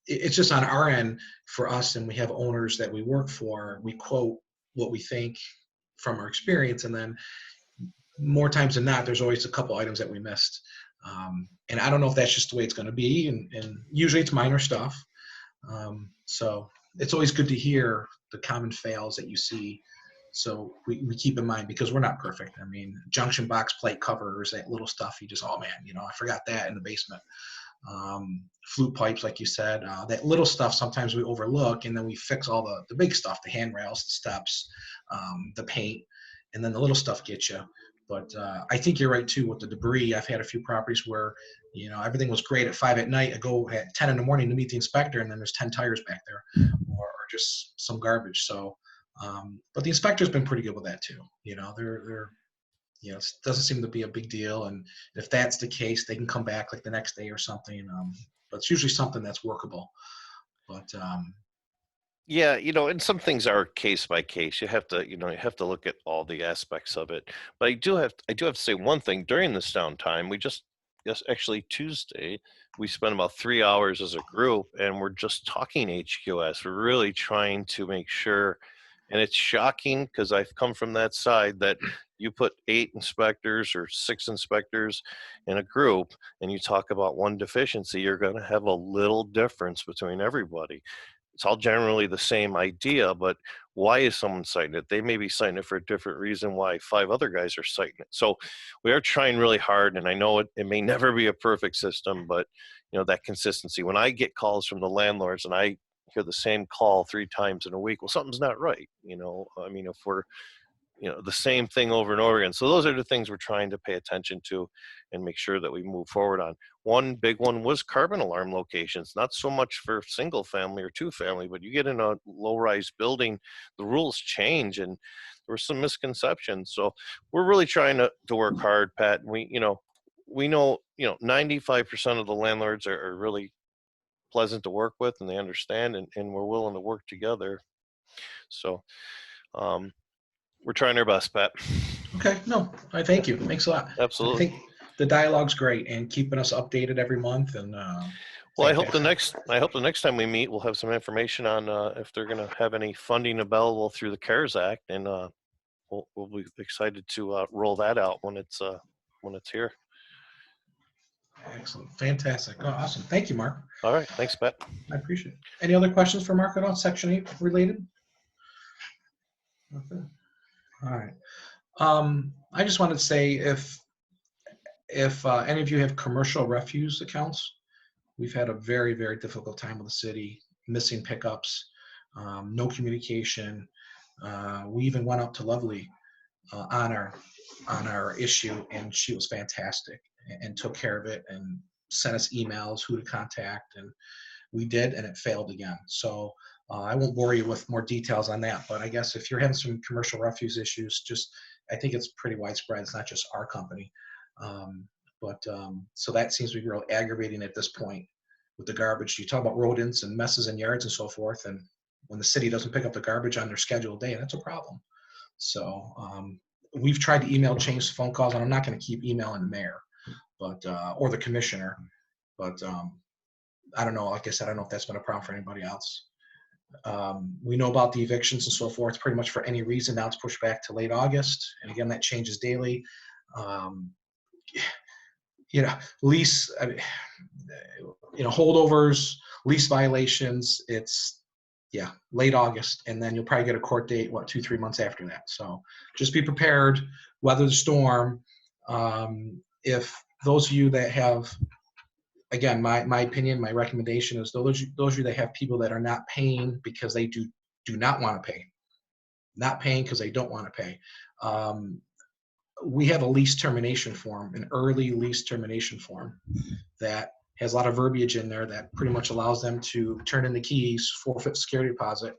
it's just on our end for us, and we have owners that we work for, we quote what we think from our experience, and then more times than not, there's always a couple items that we missed. And I don't know if that's just the way it's going to be, and usually it's minor stuff. So it's always good to hear the common fails that you see. So we keep in mind, because we're not perfect. I mean, junction box plate covers, that little stuff, you just, oh man, I forgot that in the basement. Flute pipes, like you said, that little stuff sometimes we overlook, and then we fix all the big stuff, the handrails, the steps, the paint, and then the little stuff gets you. But I think you're right too with the debris. I've had a few properties where, everything was great at 5 at night. I go at 10 in the morning to meet the inspector, and then there's 10 tires back there, or just some garbage. So, but the inspector's been pretty good with that too. They're it doesn't seem to be a big deal. And if that's the case, they can come back like the next day or something. But it's usually something that's workable. But yeah, and some things are case by case. You have to look at all the aspects of it. But I do have to say one thing. During this downtime, actually Tuesday, we spent about 3 hours as a group, and we're just talking HQS. We're really trying to make sure, and it's shocking because I've come from that side, that you put 8 inspectors or 6 inspectors in a group and you talk about one deficiency, you're going to have a little difference between everybody. it's all generally the same idea, but why is someone citing it? They may be citing it for a different reason why 5 other guys are citing it. So we are trying really hard, and I know it may never be a perfect system, but that consistency. When I get calls from the landlords and I hear the same call 3 times in a week, well, something's not right. I mean, if we're the same thing over and over again. So those are the things we're trying to pay attention to and make sure that we move forward on. One big one was carbon alarm locations, not so much for single family or 2 family, but you get in a low-rise building, the rules change, and there were some misconceptions. So we're really trying to work hard, Pat. We know 95% of the landlords are really pleasant to work with, and they understand, and we're willing to work together. So we're trying our best, Pat. Okay, no, I thank you. Thanks a lot. Absolutely. I think the dialogue's great and keeping us updated every month. And well, I hope the next time we meet, we'll have some information on if they're going to have any funding available through the CARES Act, and we'll be excited to roll that out when it's here. Excellent, fantastic, awesome. Thank you, Mark. All right, thanks, Pat. I appreciate it. Any other questions for Mark at all? Section 8 related? Okay. All right. I just wanted to say if any of you have commercial refuse accounts, we've had a very, very difficult time with the city, missing pickups, no communication. We even went up to Lovely on our issue, and she was fantastic and took care of it and sent us emails who to contact, and we did, and it failed again. So I won't bore you with more details on that, but I guess if you're having some commercial refuse issues, I think it's pretty widespread. It's not just our company. So that seems to be real aggravating at this point with the garbage. You talk about rodents and messes in yards and so forth, and when the city doesn't pick up the garbage on their scheduled day, that's a problem. So we've tried to email, change phone calls, and I'm not going to keep emailing the mayor, but or the commissioner, but I don't know. Like I said, I don't know if that's been a problem for anybody else. We know about the evictions and so forth pretty much for any reason. Now it's pushed back to late August, and again, that changes daily. Lease, holdovers, lease violations, it's late August, and then you'll probably get a court date 2-3 months after that. So just be prepared, weather the storm. If those of you that have, again, my opinion, my recommendation is those of you that have people that are not paying because they do not want to pay, not paying because they don't want to pay. We have a lease termination form, an early lease termination form that has a lot of verbiage in there that pretty much allows them to turn in the keys, forfeit security deposit,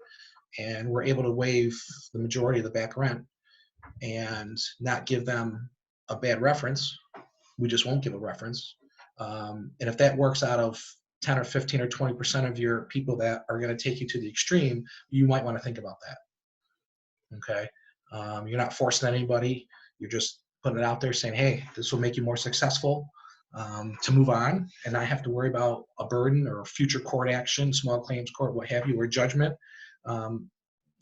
and we're able to waive the majority of the back rent and not give them a bad reference. We just won't give a reference. And if that works out of 10 or 15 or 20% of your people that are going to take you to the extreme, you might want to think about that. Okay. You're not forcing anybody. You're just putting it out there saying, hey, this will make you more successful to move on and not have to worry about a burden or future court action, small claims court, what have you, or judgment.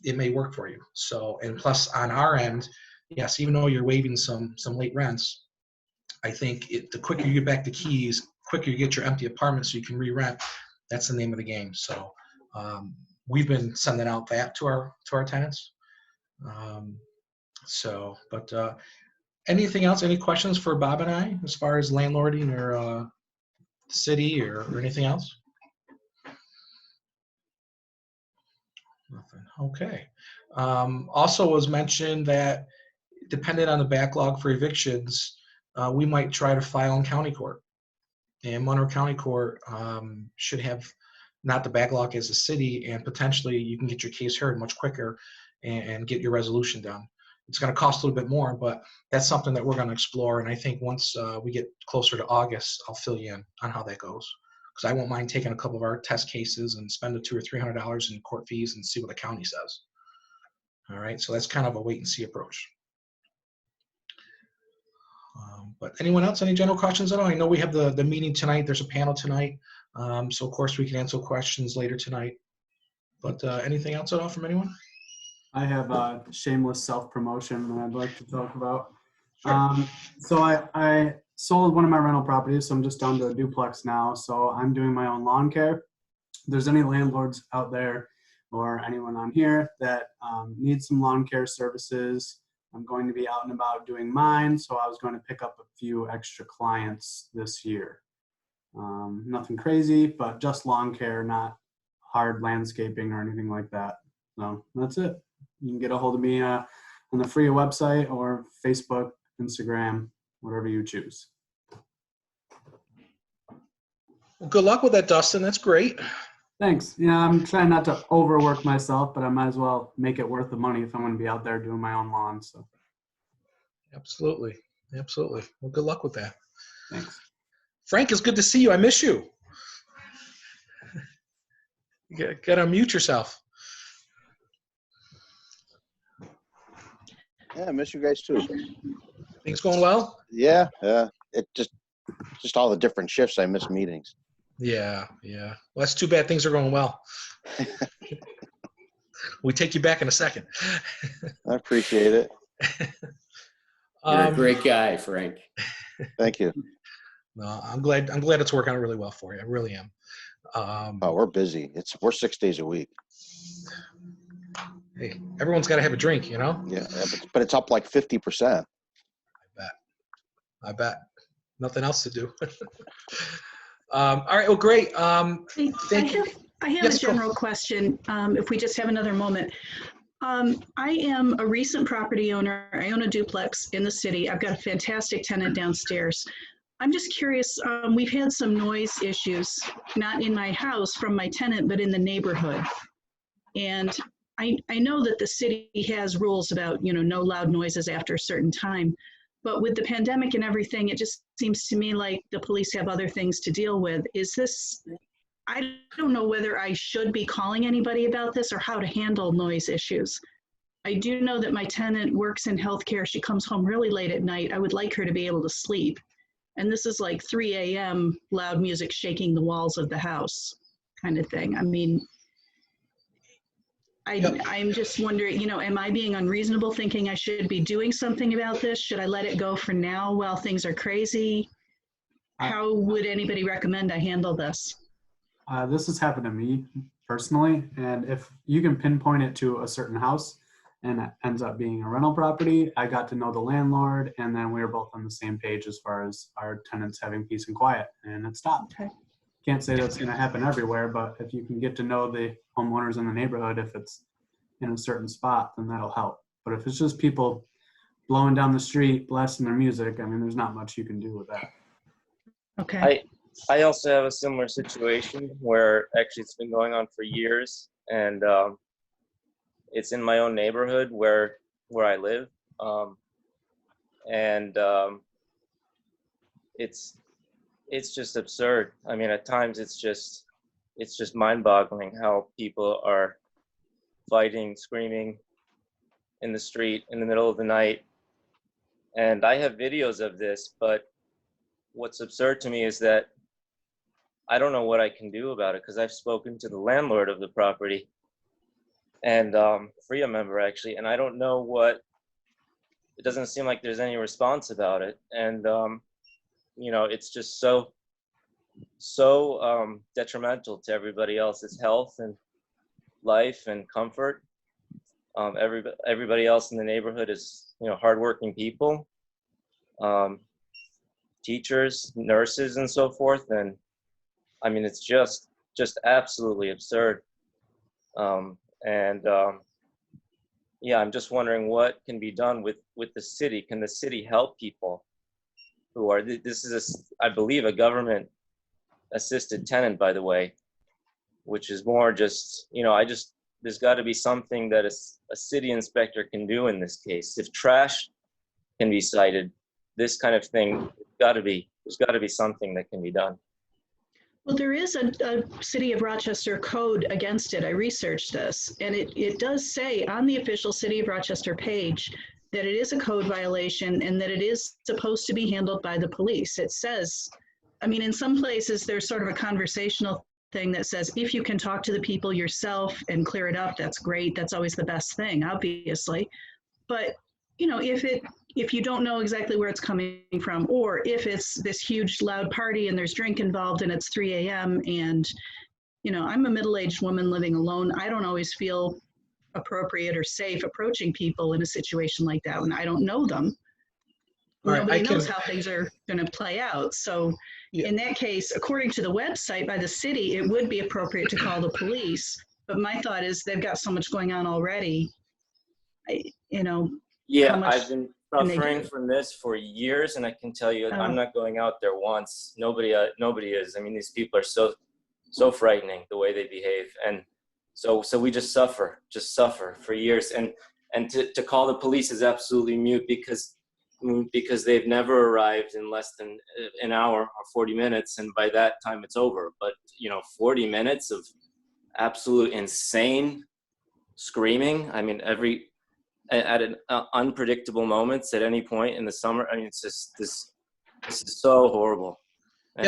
It may work for you. So, and plus on our end, yes, even though you're waiving some late rents, I think the quicker you get back the keys, quicker you get your empty apartment so you can re-rent. That's the name of the game. So we've been sending out that to our tenants. Anything else? Any questions for Bob and I as far as landlording or city or anything else? Nothing. Okay. Also was mentioned that depending on the backlog for evictions, we might try to file in county court. And Monroe County Court should have not the backlog as a city, and potentially you can get your case heard much quicker and get your resolution done. It's going to cost a little bit more, but that's something that we're going to explore. And I think once we get closer to August, I'll fill you in on how that goes. Because I won't mind taking a couple of our test cases and spend the $200 or $300 in court fees and see what the county says. All right, so that's kind of a wait and see approach. But anyone else, any general questions at all? I know we have the meeting tonight. There's a panel tonight. So of course we can answer questions later tonight. But anything else at all from anyone? I have a shameless self-promotion that I'd like to talk about. Sure. So I sold one of my rental properties, so I'm just down to a duplex now. So I'm doing my own lawn care. there's any landlords out there or anyone on here that needs some lawn care services, I'm going to be out and about doing mine, so I was going to pick up a few extra clients this year. Nothing crazy, but just lawn care, not hard landscaping or anything like that. So that's it. You can get a hold of me on the FFREIA website or Facebook, Instagram, whatever you choose. Well, good luck with that, Dustin. That's great. Thanks. Yeah, I'm trying not to overwork myself, but I might as well make it worth the money if I'm going to be out there doing my own lawn. So, Absolutely. Absolutely. Well, good luck with that. thanks. Frank, it's good to see you. I miss you. You got to unmute yourself. Yeah, I miss you guys too. Things going well? Yeah, it just all the different shifts. I miss meetings. Yeah. Well, that's too bad things are going well. We take you back in a second. I appreciate it. You're a great guy, Frank. Thank you. No, I'm glad it's working out really well for you. I really am. Oh, we're busy. We're 6 days a week. Hey, everyone's got to have a drink, you know? Yeah, but it's up like 50%. I bet. Nothing else to do. All right. Well, great. Thank you. I have Yes, a general question, if we just have another moment. I am a recent property owner. I own a duplex in the city. I've got a fantastic tenant downstairs. I'm just curious, we've had some noise issues, not in my house from my tenant, but in the neighborhood. And I know that the city has rules about, no loud noises after a certain time. But with the pandemic and everything, it just seems to me like the police have other things to deal with. I don't know whether I should be calling anybody about this or how to handle noise issues. I do know that my tenant works in healthcare. She comes home really late at night. I would like her to be able to sleep. And this is like 3 a.m., loud music shaking the walls of the house kind of thing. I mean, I'm just wondering, am I being unreasonable thinking I should be doing something about this? Should I let it go for now while things are crazy? How would anybody recommend I handle this? This has happened to me personally, and if you can pinpoint it to a certain house and it ends up being a rental property, I got to know the landlord, and then we were both on the same page as far as our tenants having peace and quiet, and it stopped. Okay. Can't say that's going to happen everywhere, but if you can get to know the homeowners in the neighborhood, if it's in a certain spot, then that'll help. But if it's just people blowing down the street, blasting their music, I mean, there's not much you can do with that. Okay. I also have a similar situation where actually it's been going on for years, and it's in my own neighborhood where I live, and it's just absurd. I mean, at times it's just mind-boggling how people are fighting, screaming in the street in the middle of the night. And I have videos of this, but what's absurd to me is that I don't know what I can do about it, because I've spoken to the landlord of the property and FFREIA member actually, and I don't know it doesn't seem like there's any response about it. And it's just so detrimental to everybody else's health and life and comfort. Everybody else in the neighborhood is hardworking people, teachers, nurses, and so forth. And I mean, it's just absolutely absurd. Yeah, I'm just wondering what can be done with the city. Can the city help people who are, this is I believe a government assisted tenant, by the way, which is more just, there's got to be something that a city inspector can do in this case. If trash can be cited, this kind of thing, there's got to be something that can be done. Well, there is a City of Rochester code against it. I researched this, and it does say on the official City of Rochester page that it is a code violation and that it is supposed to be handled by the police. It says, I mean, in some places there's sort of a conversational thing that says, if you can talk to the people yourself and clear it up, that's great. That's always the best thing, obviously. But, if you don't know exactly where it's coming from, or if it's this huge loud party and there's drink involved and it's 3 a.m. and you know, I'm a middle-aged woman living alone. I don't always feel appropriate or safe approaching people in a situation like that when I don't know them. All right, Nobody I knows can- how things are going to play out. So Yeah. in that case, according to the website by the city, it would be appropriate to call the police. But my thought is they've got so much going on already. You know, how Yeah, much I've been can they suffering do? from this for years, and I can tell you, I'm not going out there once. Nobody is. I mean, these people are so frightening the way they behave, and so we just suffer for years. And to call the police is absolutely mute because they've never arrived in less than an hour or 40 minutes, and by that time it's over. But 40 minutes of absolute insane screaming. I mean, at an unpredictable moments at any point in the summer. I mean, it's just this is so horrible. And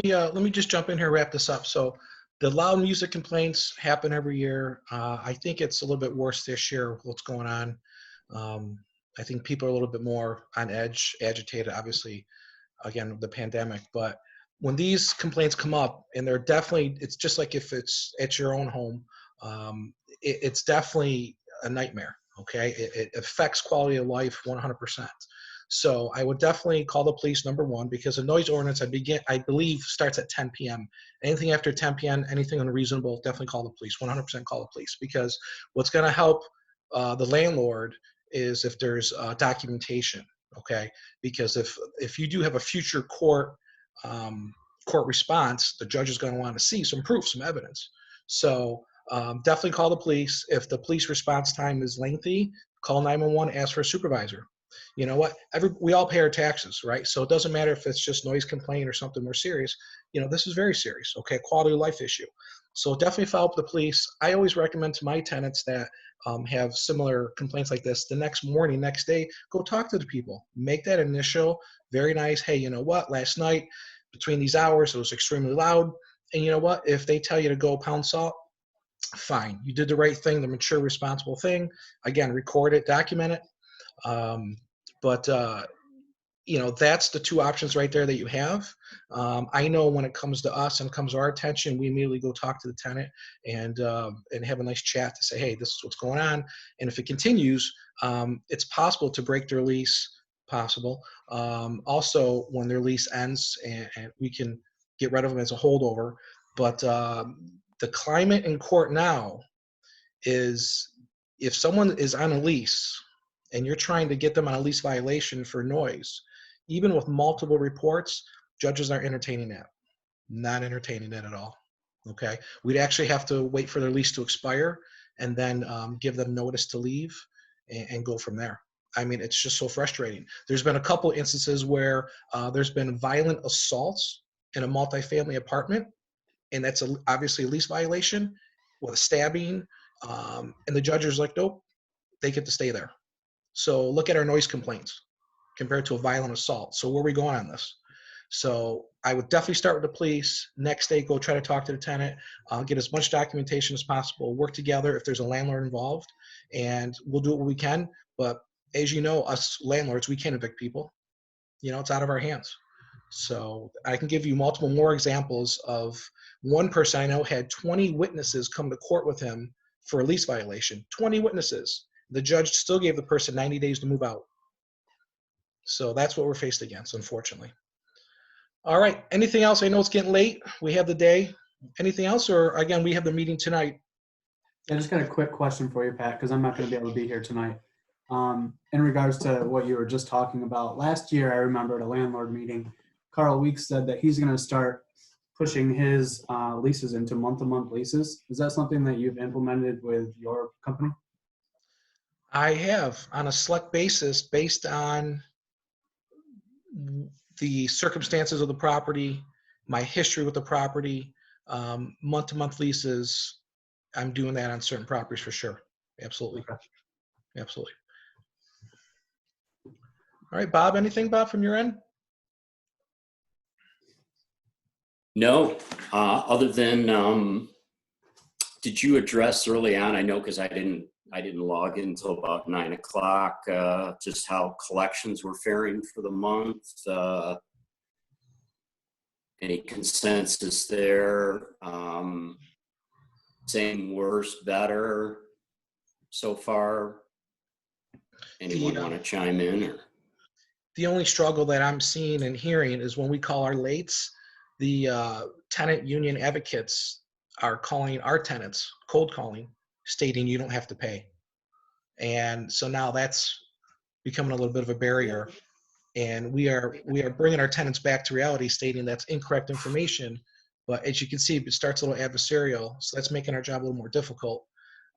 Yeah, let me just jump in here and wrap this up. So the loud music complaints happen every year. I think it's a little bit worse this year with what's going on. I think people are a little bit more on edge, agitated, obviously, again, with the pandemic. But when these complaints come up, and they're definitely, it's just like if it's at your own home, it's definitely a nightmare, okay? It affects quality of life 100%. So I would definitely call the police, number one, because the noise ordinance, I believe, starts at 10 p.m. Anything after 10 p.m., anything unreasonable, definitely call the police, 100% call the police. Because what's gonna help the landlord is if there's documentation, okay? Because if you do have a future court response, the judge is gonna wanna see some proof, some evidence. So definitely call the police. If the police response time is lengthy, call 911, ask for a supervisor. You know what? We all pay our taxes, right? So it doesn't matter if it's just noise complaint or something more serious. This is very serious, okay? Quality of life issue. So definitely follow up with the police. I always recommend to my tenants that have similar complaints like this, the next morning, next day, go talk to the people. Make that initial, very nice, hey, you know what? Last night, between these hours, it was extremely loud. And you know what? If they tell you to go pound salt, fine. You did the right thing, the mature, responsible thing. Again, record it, document it. That's the two options right there that you have. I know when it comes to us and comes to our attention, we immediately go talk to the tenant and have a nice chat to say, hey, this is what's going on. And if it continues, it's possible to break their lease, possible. Also, when their lease ends, and we can get rid of them as a holdover. But the climate in court now is if someone is on a lease and you're trying to get them on a lease violation for noise, even with multiple reports, judges aren't entertaining that. Not entertaining that at all. Okay, we'd actually have to wait for their lease to expire and then give them notice to leave and go from there. I mean, it's just so frustrating. There's been a couple instances where there's been violent assaults in a multifamily apartment, and that's obviously a lease violation with a stabbing, and the judge is like, nope, they get to stay there. So look at our noise complaints compared to a violent assault. So where are we going on this? So I would definitely start with the police. Next day, go try to talk to the tenant, get as much documentation as possible, work together if there's a landlord involved, and we'll do what we can. But as you know, us landlords, we can't evict people. It's out of our hands. So I can give you multiple more examples of one person I know had 20 witnesses come to court with him for a lease violation. 20 witnesses. The judge still gave the person 90 days to move out. So that's what we're faced against, unfortunately. All right. Anything else? I know it's getting late. We have the day. Anything else? Or again, we have the meeting tonight. I just got a quick question for you, Pat, because I'm not going to be able to be here tonight. In regards to what you were just talking about, last year I remember at a landlord meeting, Carl Weeks said that he's going to start pushing his leases into month-to-month leases. Is that something that you've implemented with your company? I have, on a select basis, based on the circumstances of the property, my history with the property, month-to-month leases. I'm doing that on certain properties for sure. Absolutely. Okay. Absolutely. All right, Bob, anything, Bob, from your end? No, other than, did you address early on, I know because I didn't log in until about 9 o'clock, just how collections were faring for the month? Any consensus there? Same, worse, better so far? Anyone want to chime in? Or? The only struggle that I'm seeing and hearing is when we call our lates, the tenant union advocates are calling our tenants, cold calling, stating you don't have to pay. And so now that's becoming a little bit of a barrier. And we are bringing our tenants back to reality, stating that's incorrect information. But as you can see, it starts a little adversarial, so that's making our job a little more difficult.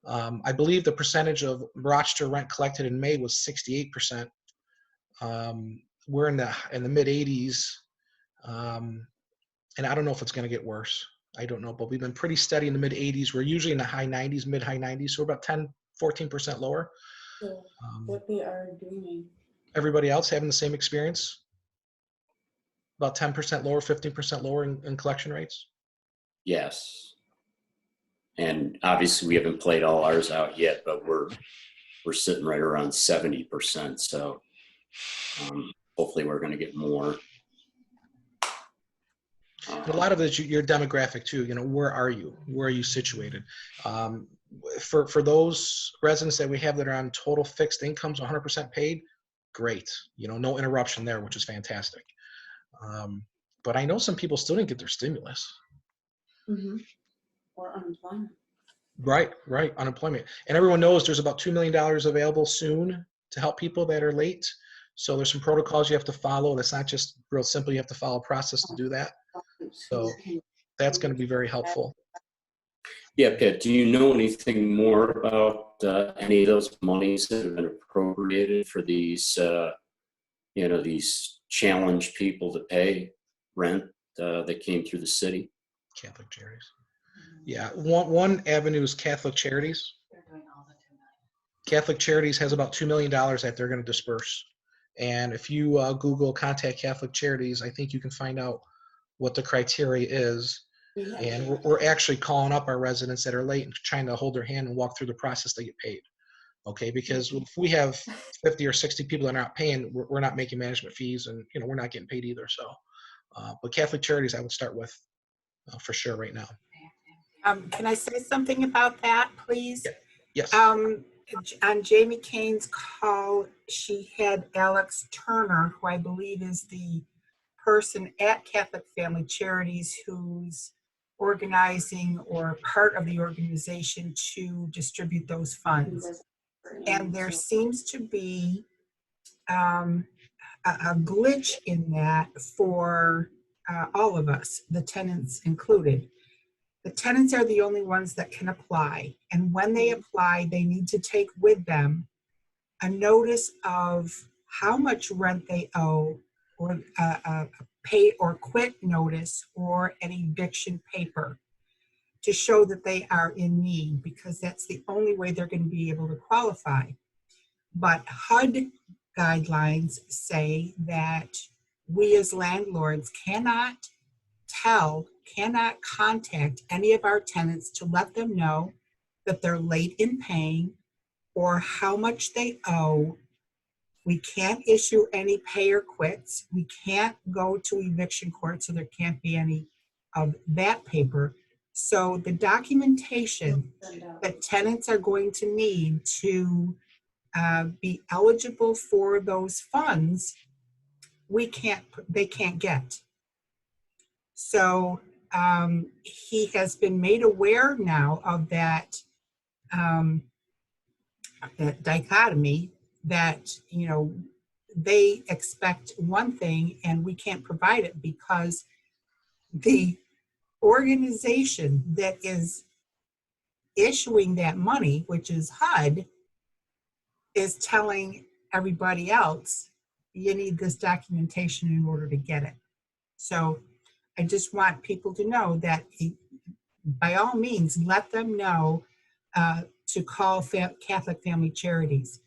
I believe the percentage of Rochester rent collected in May was 68%. We're in the mid 80s, and I don't know if it's going to get worse. I don't know, but we've been pretty steady in the mid 80s. We're usually in the high 90s, mid high 90s, so we're about 14% lower. So what they are doing. Everybody else having the same experience? About 10% lower, 15% lower in collection rates? Yes. And obviously we haven't played all ours out yet, but we're sitting right around 70%. So hopefully we're going to get more. A lot of it is your demographic too. You know, where are you? Where are you situated? For those residents that we have that are on total fixed incomes, 100% paid, great. You know, no interruption there, which is fantastic. But I know some people still didn't get their stimulus. Mm-hmm. Or unemployment. Right, unemployment. And everyone knows there's about $2 million available soon to help people that are late. So there's some protocols you have to follow. That's not just real simple. You have to follow a process to do that. So that's going to be very helpful. Yeah, Pitt, do you know anything more about any of those monies that have been appropriated for these, these challenged people to pay rent that came through the city? Catholic Charities. Yeah, one avenue is Catholic Charities. Catholic Charities has about $2 million that they're going to disperse. And if you Google contact Catholic Charities, I think you can find out what the criteria is. And we're actually calling up our residents that are late and trying to hold their hand and walk through the process to get paid. Okay, because if we have 50 or 60 people that are not paying, we're not making management fees, and we're not getting paid either. So, but Catholic Charities, I would start with for sure right now. Can I say something about that, please? Yeah. Yes. On Jamie Kane's call, she had Alex Turner, who I believe is the person at Catholic Family Charities who's organizing or part of the organization to distribute those funds. And there seems to be a glitch in that for all of us, the tenants included. The tenants are the only ones that can apply. And when they apply, they need to take with them a notice of how much rent they owe, or a pay or quit notice, or an eviction paper to show that they are in need, because that's the only way they're going to be able to qualify. But HUD guidelines say that we as landlords cannot contact any of our tenants to let them know that they're late in paying or how much they owe. We can't issue any pay or quits. We can't go to eviction court, so there can't be any of that paper. So the documentation that tenants are going to need to be eligible for those funds, they can't get. So he has been made aware now of that, that dichotomy, that they expect one thing and we can't provide it, because the organization that is issuing that money, which is HUD, is telling everybody else, you need this documentation in order to get it. So I just want people to know that by all means, let them know to call Catholic Family Charities.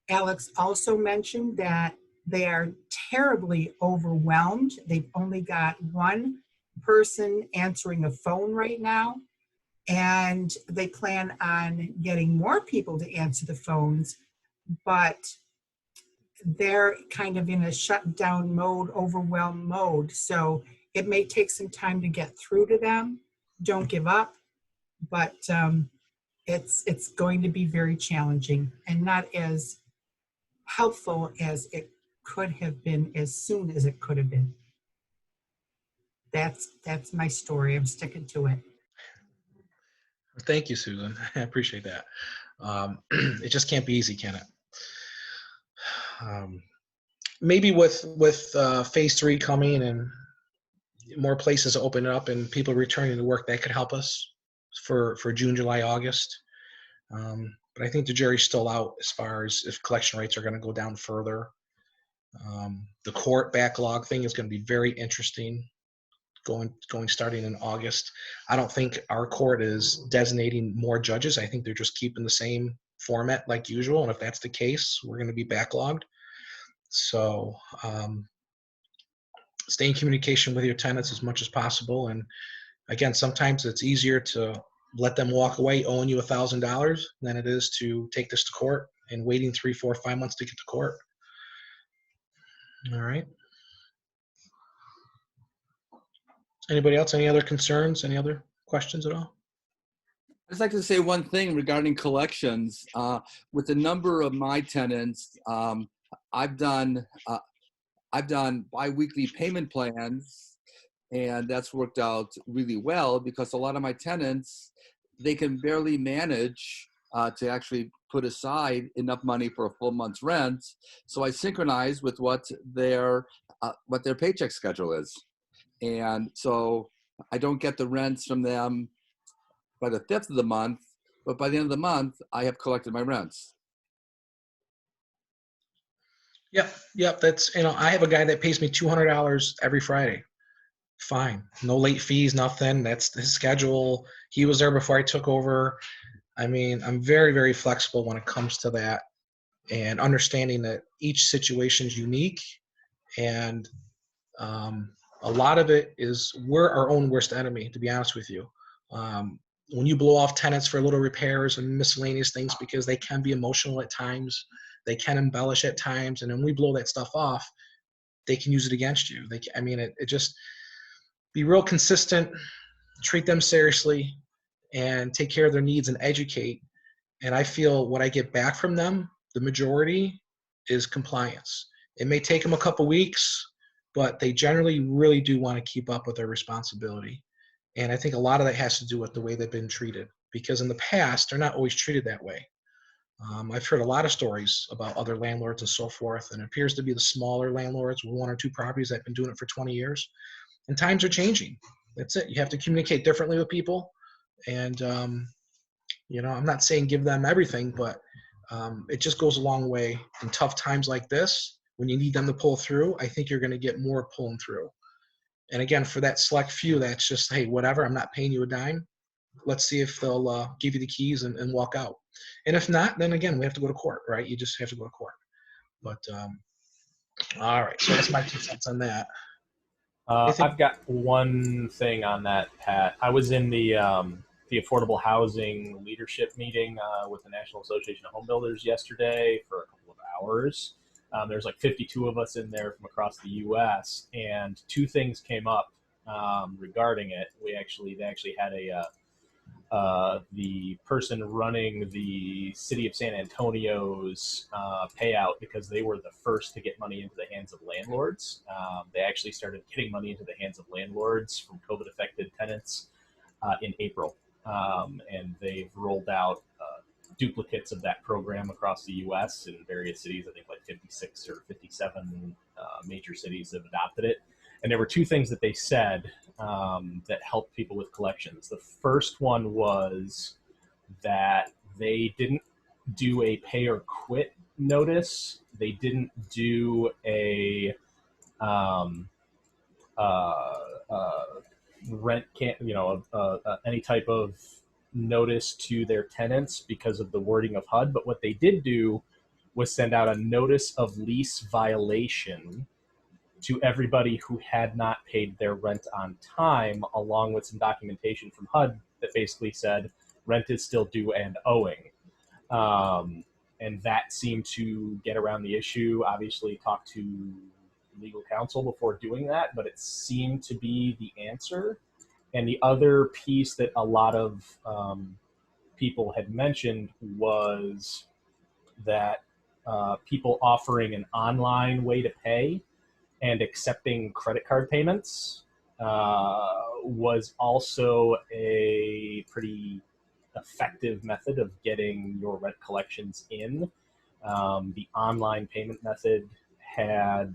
Alex also mentioned that they are terribly overwhelmed. They've only got one person answering a phone right now, and they plan on getting more people to answer the phones, but they're kind of in a shutdown mode, overwhelmed mode. So It may take some time to get through to them. Don't give up, but it's going to be very challenging and not as helpful as it could have been as soon as it could have been. That's my story. I'm sticking to it. Thank you, Susan. I appreciate that. It just can't be easy, can it? Maybe with phase 3 coming and more places opening up and people returning to work, that could help us for June, July, August. But I think the jury's still out as far as if collection rates are going to go down further. The court backlog thing is going to be very interesting going starting in August. I don't think our court is designating more judges. I think they're just keeping the same format like usual. And if that's the case, we're going to be backlogged. So stay in communication with your tenants as much as possible. And again, sometimes it's easier to let them walk away owing you $1,000 than it is to take this to court and waiting 3, 4, 5 months to get to court. All right. Anybody else? Any other concerns? Any other questions at all? I'd just like to say one thing regarding collections. With the number of my tenants, I've done biweekly payment plans, and that's worked out really well because a lot of my tenants, they can barely manage to actually put aside enough money for a full month's rent. So I synchronize with what their paycheck schedule is. And so I don't get the rents from them by the 5th of the month, but by the end of the month, I have collected my rents. Yep. That's, I have a guy that pays me $200 every Friday. Fine. No late fees, nothing. That's his schedule. He was there before I took over. I mean, I'm very, very flexible when it comes to that and understanding that each situation is unique. And a lot of it is we're our own worst enemy, to be honest with you. When you blow off tenants for little repairs and miscellaneous things, because they can be emotional at times, they can embellish at times, and when we blow that stuff off, they can use it against you. It just be real consistent, treat them seriously, and take care of their needs and educate. And I feel what I get back from them, the majority, is compliance. It may take them a couple weeks, but they generally really do want to keep up with their responsibility. And I think a lot of that has to do with the way they've been treated, because in the past, they're not always treated that way. I've heard a lot of stories about other landlords and so forth, and it appears to be the smaller landlords with 1 or 2 properties that have been doing it for 20 years. And times are changing. That's it. You have to communicate differently with people. And, I'm not saying give them everything, but it just goes a long way in tough times like this. When you need them to pull through, I think you're going to get more pulling through. And again, for that select few, that's just, hey, whatever, I'm not paying you a dime. Let's see if they'll give you the keys and walk out. And if not, then again, we have to go to court, right? You just have to go to court. But, all right, so that's my 2 cents on that. I've got one thing on that, Pat. I was in the Affordable Housing Leadership meeting with the National Association of Home Builders yesterday for a couple of hours. There's like 52 of us in there from across the U.S. and 2 things came up regarding it. They actually had the person running the City of San Antonio's payout, because they were the first to get money into the hands of landlords. They actually started getting money into the hands of landlords from COVID-affected tenants in April. And they've rolled out duplicates of that program across the U.S. in various cities. I think like 56 or 57 major cities have adopted it. And there were 2 things that they said that helped people with collections. The first one was that they didn't do a pay or quit notice. They didn't do a rent any type of notice to their tenants because of the wording of HUD. But what they did do was send out a notice of lease violation to everybody who had not paid their rent on time, along with some documentation from HUD that basically said rent is still due and owing. And that seemed to get around the issue. Obviously, talked to legal counsel before doing that, but it seemed to be the answer. And the other piece that a lot of people had mentioned was that people offering an online way to pay and accepting credit card payments was also a pretty effective method of getting your rent collections in. The online payment method had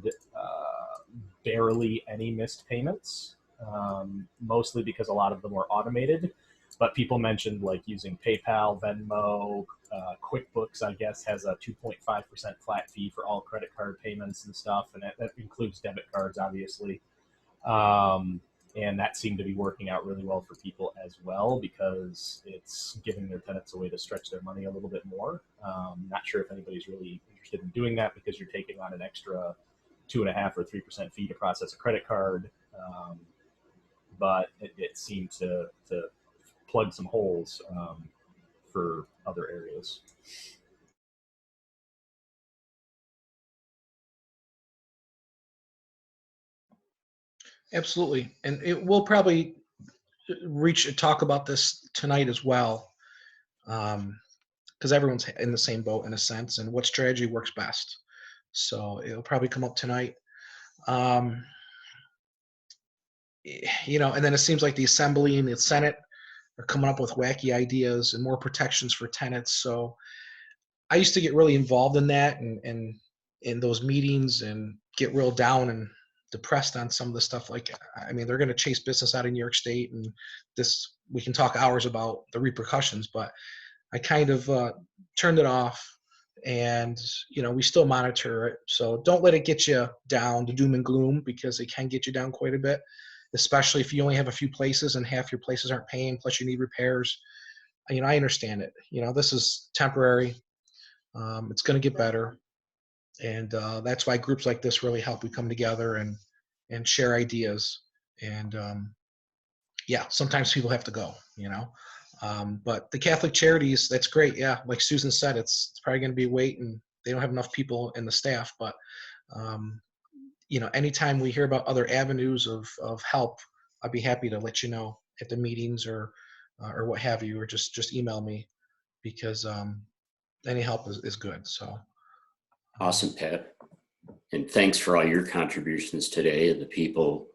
barely any missed payments, mostly because a lot of them were automated. But people mentioned like using PayPal, Venmo, QuickBooks, I guess, has a 2.5% flat fee for all credit card payments and stuff, and that includes debit cards, obviously. And that seemed to be working out really well for people as well because it's giving their tenants a way to stretch their money a little bit more. Not sure if anybody's really interested in doing that because you're taking on an extra 2.5% or 3% fee to process a credit card. But it seemed to plug some holes for other areas. Absolutely. And we'll probably talk about this tonight as well, because everyone's in the same boat in a sense, and what strategy works best. So it'll probably come up tonight. You know, and then it seems like the Assembly and the Senate are coming up with wacky ideas and more protections for tenants. So I used to get really involved in that and in those meetings and get real down and depressed on some of the stuff. Like, I mean, they're going to chase business out of New York State, and this, we can talk hours about the repercussions, but I kind of turned it off, and, you know, we still monitor it. So don't let it get you down to doom and gloom, because it can get you down quite a bit, especially if you only have a few places and half your places aren't paying, plus you need repairs. You know, I understand it. You know, this is temporary. It's going to get better. And that's why groups like this really help. We come together and share ideas. And yeah, sometimes people have to go, you know. But the Catholic Charities, that's great. Yeah, like Susan said, it's probably going to be a wait, and they don't have enough people in the staff. But you know, anytime we hear about other avenues of help, I'd be happy to let you know at the meetings or what have you, or just email me, because any help is good. So awesome, Pat. And thanks for all your contributions today, and the people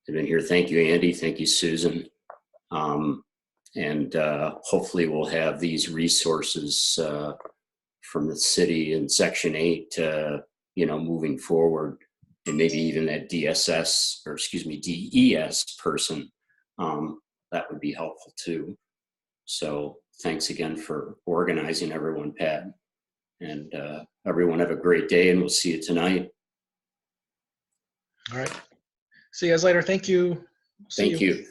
that have been here. Thank you, Andy. Thank you, Susan. And hopefully we'll have these resources from the city in Section 8, you know, moving forward, and maybe even that DES person. That would be helpful too. So thanks again for organizing everyone, Pat. And everyone have a great day, and we'll see you tonight. all right. See you guys later. Thank you. Thank you.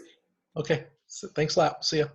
Okay. So thanks a lot. See you.